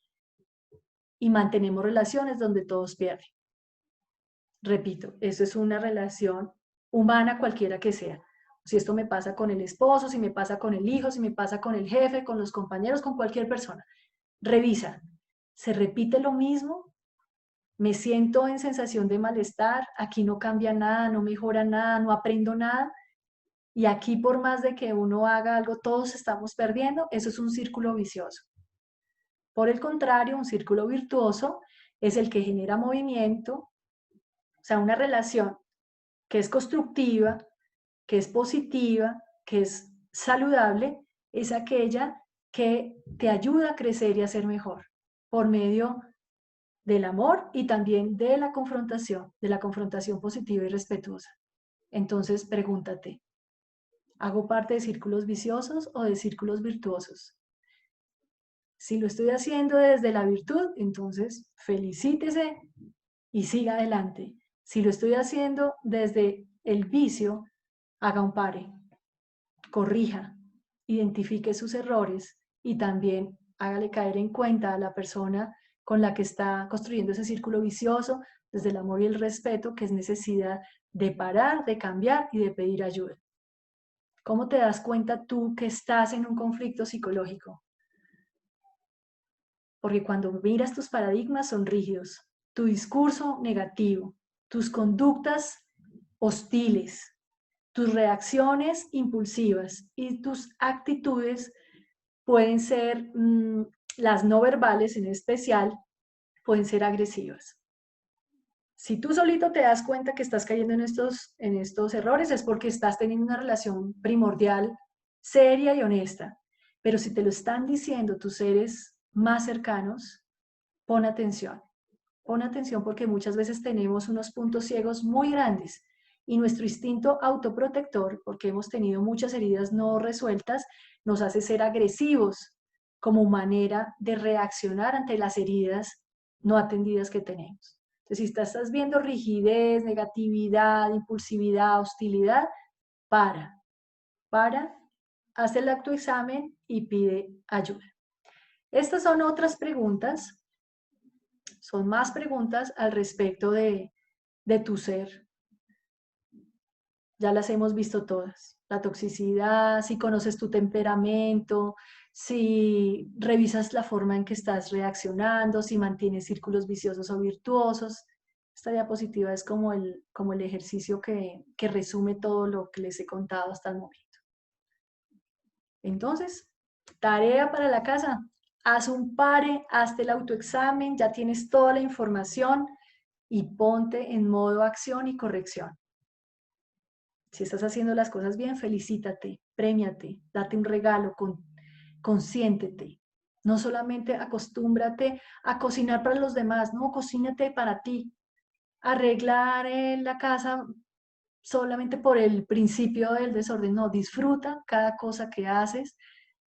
y mantenemos relaciones donde todos pierden. Repito, eso es una relación humana cualquiera que sea. Si esto me pasa con el esposo, si me pasa con el hijo, si me pasa con el jefe, con los compañeros, con cualquier persona. Revisa, ¿se repite lo mismo? ¿Me siento en sensación de malestar? Aquí no cambia nada, no mejora nada, no aprendo nada. Y aquí por más de que uno haga algo, todos estamos perdiendo. Eso es un círculo vicioso. Por el contrario, un círculo virtuoso es el que genera movimiento, o sea, una relación que es constructiva, que es positiva, que es saludable, es aquella que te ayuda a crecer y a ser mejor por medio del amor y también de la confrontación positiva y respetuosa. Entonces, pregúntate, ¿hago parte de círculos viciosos o de círculos virtuosos? Si lo estoy haciendo desde la virtud, entonces felicítese y siga adelante. Si lo estoy haciendo desde el vicio, haga un pare, corrija, identifique sus errores y también hágale caer en cuenta a la persona con la que está construyendo ese círculo vicioso desde el amor y el respeto, que es necesidad de parar, de cambiar y de pedir ayuda. ¿Cómo te das cuenta tú que estás en un conflicto psicológico? Porque cuando miras tus paradigmas son rígidos, tu discurso negativo, tus conductas hostiles, tus reacciones impulsivas y tus actitudes pueden ser, las no verbales en especial, pueden ser agresivas. Si tú solito te das cuenta que estás cayendo en estos errores es porque estás teniendo una relación primordial, seria y honesta. Pero si te lo están diciendo tus seres más cercanos, pon atención. Pon atención porque muchas veces tenemos unos puntos ciegos muy grandes y nuestro instinto autoprotector, porque hemos tenido muchas heridas no resueltas, nos hace ser agresivos como manera de reaccionar ante las heridas no atendidas que tenemos. Entonces, si estás viendo rigidez, negatividad, impulsividad, hostilidad, para, haz el autoexamen y pide ayuda. Estas son otras preguntas, son más preguntas al respecto de tu ser. Ya las hemos visto todas. La toxicidad, si conoces tu temperamento, si revisas la forma en que estás reaccionando, si mantienes círculos viciosos o virtuosos. Esta diapositiva es como el ejercicio que resume todo lo que les he contado hasta el momento. Entonces, tarea para la casa. Haz un pare, hazte el autoexamen, ya tienes toda la información y ponte en modo acción y corrección. Si estás haciendo las cosas bien, felicítate, prémiate, date un regalo, consiéntete. No solamente acostúmbrate a cocinar para los demás, no, cocínate para ti. Arreglar la casa solamente por el principio del desorden, no, disfruta cada cosa que haces,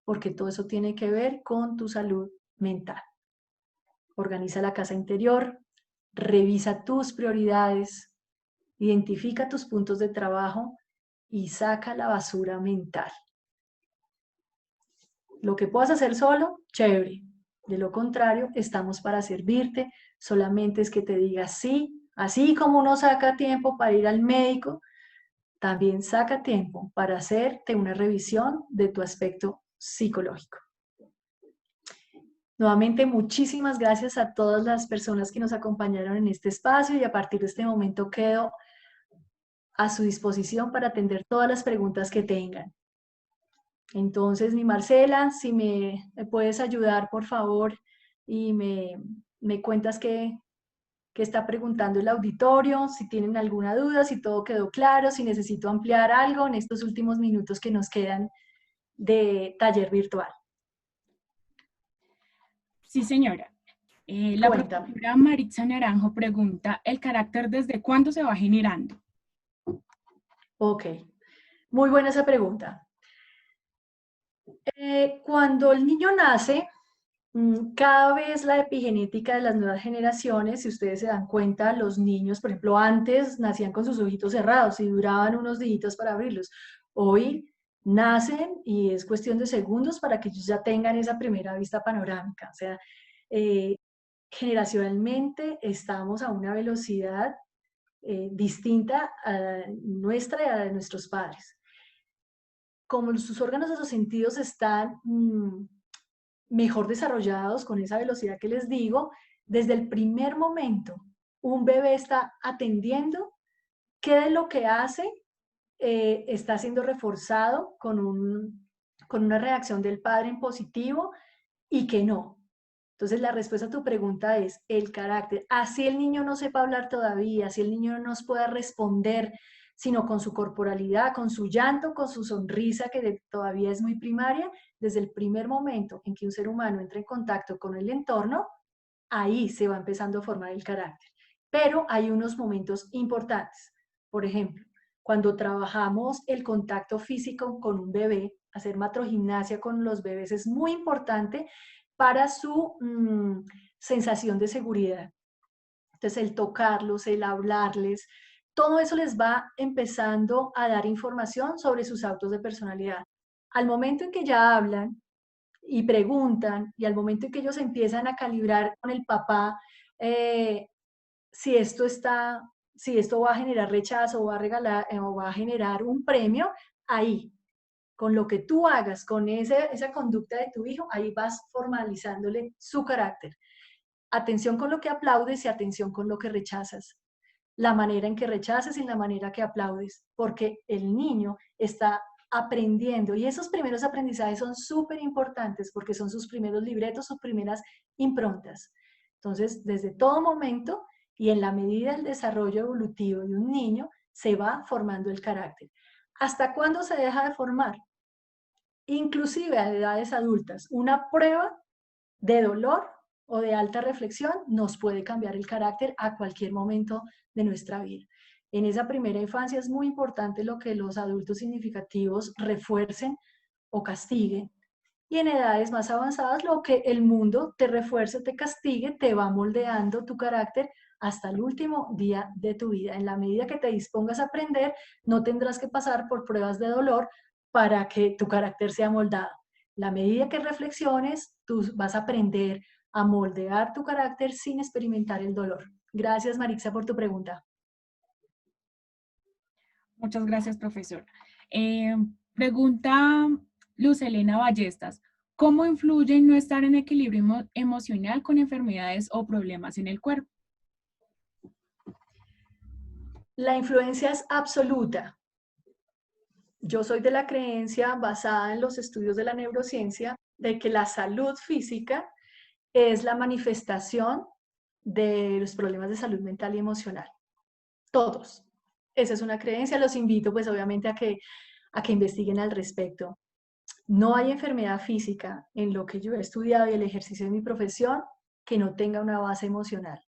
porque todo eso tiene que ver con tu salud mental. Organiza la casa interior, revisa tus prioridades, identifica tus puntos de trabajo y saca la basura mental. Lo que puedas hacer solo, chévere. De lo contrario, estamos para servirte. Solamente es que te digas sí, así como uno saca tiempo para ir al médico, también saca tiempo para hacerte una revisión de tu aspecto psicológico. Nuevamente, muchísimas gracias a todas las personas que nos acompañaron en este espacio y a partir de este momento quedo a su disposición para atender todas las preguntas que tengan. Entonces, mi Marcela, si me puedes ayudar, por favor, y me cuentas qué está preguntando el auditorio, si tienen alguna duda, si todo quedó claro, si necesito ampliar algo en estos últimos minutos que nos quedan de taller virtual. Sí, señora. La Cuéntame. profesora Maritza Naranjo pregunta, ¿el carácter desde cuándo se va generando? Ok, muy buena esa pregunta. Cuando el niño nace, cada vez la epigenética de las nuevas generaciones, si ustedes se dan cuenta, los niños, por ejemplo, antes nacían con sus ojitos cerrados y duraban unos días para abrirlos. Hoy nacen y es cuestión de segundos para que ellos ya tengan esa primera vista panorámica. O sea, eh, generacionalmente estamos a una velocidad distinta a la nuestra y a la de nuestros padres. Como sus órganos de los sentidos están mejor desarrollados con esa velocidad que les digo, desde el primer momento un bebé está atendiendo qué de lo que hace está siendo reforzado con una reacción del padre en positivo y que no. Entonces la respuesta a tu pregunta es el carácter. Así el niño no sepa hablar todavía, así el niño no nos pueda responder, sino con su corporalidad, con su llanto, con su sonrisa, que todavía es muy primaria, desde el primer momento en que un ser humano entra en contacto con el entorno, ahí se va empezando a formar el carácter. Pero hay unos momentos importantes. Por ejemplo, cuando trabajamos el contacto físico con un bebé, hacer matrogimnasia con los bebés es muy importante para su sensación de seguridad. Entonces, el tocarlos, el hablarles, todo eso les va empezando a dar información sobre sus autos de personalidad. Al momento en que ya hablan y preguntan, y al momento en que ellos empiezan a calibrar con el papá eh, si si esto va a generar rechazo o va a regalar o va a generar un premio, ahí, con lo que tú hagas, con esa conducta de tu hijo, ahí vas formalizándole su carácter. Atención con lo que aplaudes y atención con lo que rechazas. La manera en que rechazas y la manera que aplaudes, porque el niño está aprendiendo y esos primeros aprendizajes son súper importantes porque son sus primeros libretos, sus primeras improntas. Entonces, desde todo momento y en la medida del desarrollo evolutivo de un niño, se va formando el carácter. ¿Hasta cuándo se deja de formar? Inclusive a edades adultas. Una prueba de dolor o de alta reflexión nos puede cambiar el carácter a cualquier momento de nuestra vida. En esa primera infancia es muy importante lo que los adultos significativos refuercen o castiguen. Y en edades más avanzadas, lo que el mundo te refuerce o te castigue, te va moldeando tu carácter hasta el último día de tu vida. En la medida que te dispongas a aprender, no tendrás que pasar por pruebas de dolor para que tu carácter sea moldado. La medida que reflexiones, tú vas a aprender a moldear tu carácter sin experimentar el dolor. Gracias, Marixa, por tu pregunta. Muchas gracias, profesora. Pregunta Luz Elena Ballestas, ¿cómo influye no estar en equilibrio emocional con enfermedades o problemas en el cuerpo? La influencia es absoluta. Yo soy de la creencia basada en los estudios de la neurociencia de que la salud física es la manifestación de los problemas de salud mental y emocional. Todos. Esa es una creencia. Los invito, pues, obviamente, a que investiguen al respecto. No hay enfermedad física en lo que yo he estudiado y el ejercicio de mi profesión que no tenga una base emocional.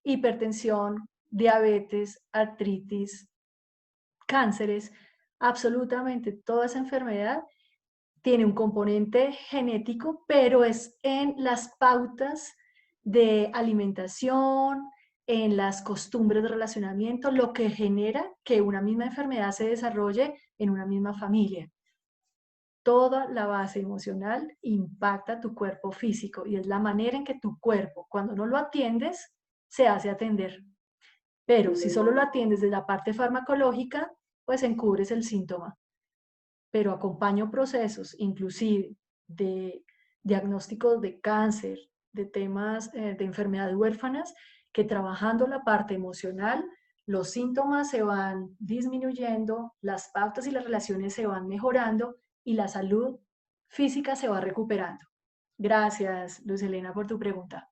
Hipertensión, diabetes, artritis, cánceres, absolutamente toda esa enfermedad tiene un componente genético, pero es en las pautas de alimentación, en las costumbres de relacionamiento, lo que genera que una misma enfermedad se desarrolle en una misma familia. Toda la base emocional impacta tu cuerpo físico y es la manera en que tu cuerpo, cuando no lo atiendes, se hace atender. Pero si solo lo atiendes desde la parte farmacológica, pues encubres el síntoma. Pero acompaño procesos, inclusive de diagnósticos de cáncer, de temas de enfermedades huérfanas, que trabajando la parte emocional, los síntomas se van disminuyendo, las pautas y las relaciones se van mejorando y la salud física se va recuperando. Gracias, Luz Helena, por tu pregunta.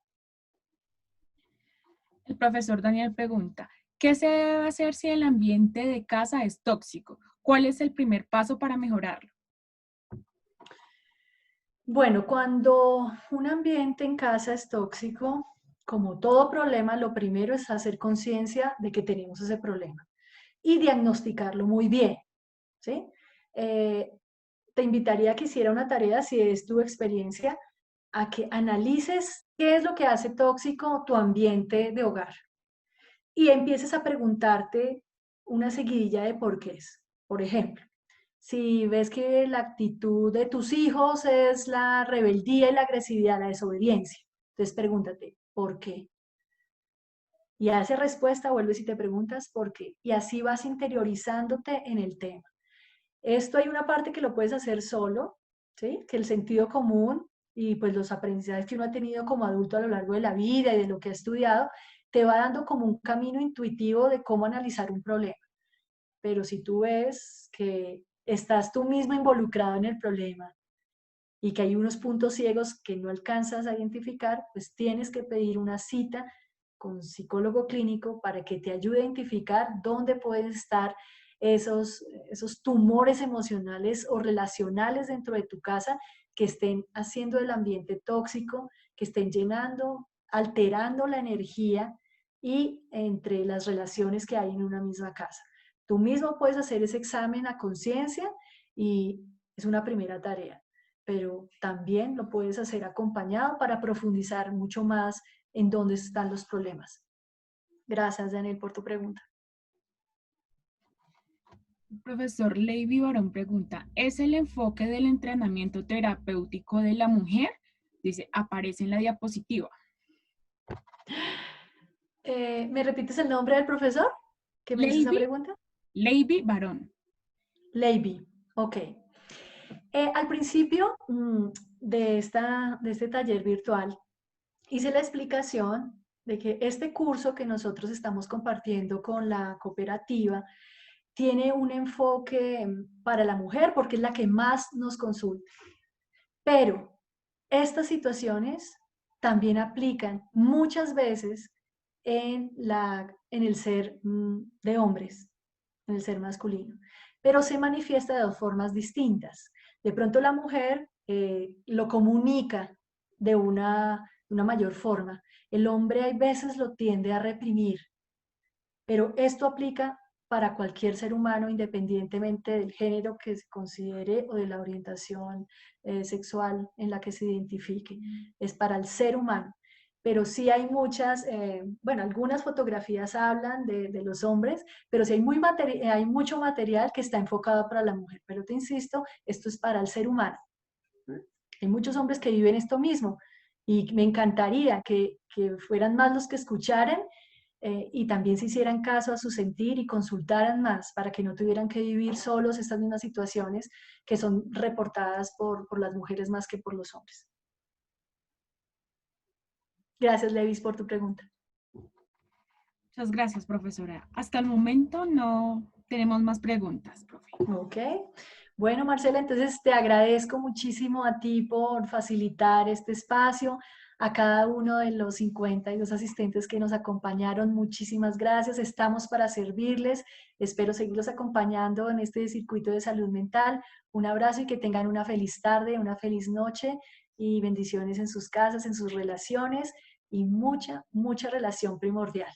El profesor Daniel pregunta, ¿qué se debe hacer si el ambiente de casa es tóxico? ¿Cuál es el primer paso para mejorarlo? Bueno, cuando un ambiente en casa es tóxico, como todo problema, lo primero es hacer conciencia de que tenemos ese problema y diagnosticarlo muy bien, ¿sí? Eh, Te invitaría a que hiciera una tarea, si es tu experiencia, a que analices qué es lo que hace tóxico tu ambiente de hogar y empieces a preguntarte una seguidilla de porqués. Por ejemplo, si ves que la actitud de tus hijos es la rebeldía y la agresividad, la desobediencia, entonces pregúntate, ¿por qué? Y a esa respuesta vuelves y te preguntas por qué. Y así vas interiorizándote en el tema. Esto hay una parte que lo puedes hacer solo, ¿sí? Que el sentido común y pues los aprendizajes que uno ha tenido como adulto a lo largo de la vida y de lo que ha estudiado, te va dando como un camino intuitivo de cómo analizar un problema. Pero si tú ves que estás tú mismo involucrado en el problema y que hay unos puntos ciegos que no alcanzas a identificar, pues tienes que pedir una cita con un psicólogo clínico para que te ayude a identificar dónde pueden estar esos tumores emocionales o relacionales dentro de tu casa que estén haciendo el ambiente tóxico, que estén llenando, alterando la energía y entre las relaciones que hay en una misma casa. Tú mismo puedes hacer ese examen a conciencia y es una primera tarea, pero también lo puedes hacer acompañado para profundizar mucho más en dónde están los problemas. Gracias, Daniel, por tu pregunta. El profesor Leiby Barón pregunta, ¿es el enfoque del entrenamiento terapéutico de la mujer? Dice, aparece en la diapositiva. ¿Me repites el nombre del profesor que me hizo esa Leiby, pregunta? Leiby Barón. Leiby, ok. Al principio de este taller virtual, hice la explicación de que este curso que nosotros estamos compartiendo con la cooperativa tiene un enfoque para la mujer porque es la que más nos consulta. Pero estas situaciones también aplican muchas veces en el ser de hombres, en el ser masculino, pero se manifiesta de dos formas distintas. De pronto la mujer lo comunica de una mayor forma. El hombre hay veces lo tiende a reprimir, pero esto aplica para cualquier ser humano independientemente del género que se considere o de la orientación sexual en la que se identifique. Es para el ser humano. Pero sí hay muchas, bueno, algunas fotografías hablan de los hombres, pero sí hay mucho material que está enfocado para la mujer. Pero te insisto, esto es para el ser humano. Hay muchos hombres que viven esto mismo y me encantaría que fueran más los que escucharan y también se hicieran caso a su sentir y consultaran más para que no tuvieran que vivir solos estas mismas situaciones que son reportadas por las mujeres más que por los hombres. Gracias, Levis, por tu pregunta. Muchas gracias, profesora. Hasta el momento no tenemos más preguntas, profe. Ok. Bueno, Marcela, entonces te agradezco muchísimo a ti por facilitar este espacio, a cada uno de los 52 asistentes que nos acompañaron. Muchísimas gracias. Estamos para servirles. Espero seguirlos acompañando en este circuito de salud mental. Un abrazo y que tengan una feliz tarde, una feliz noche y bendiciones en sus casas, en sus relaciones y mucha, mucha relación primordial.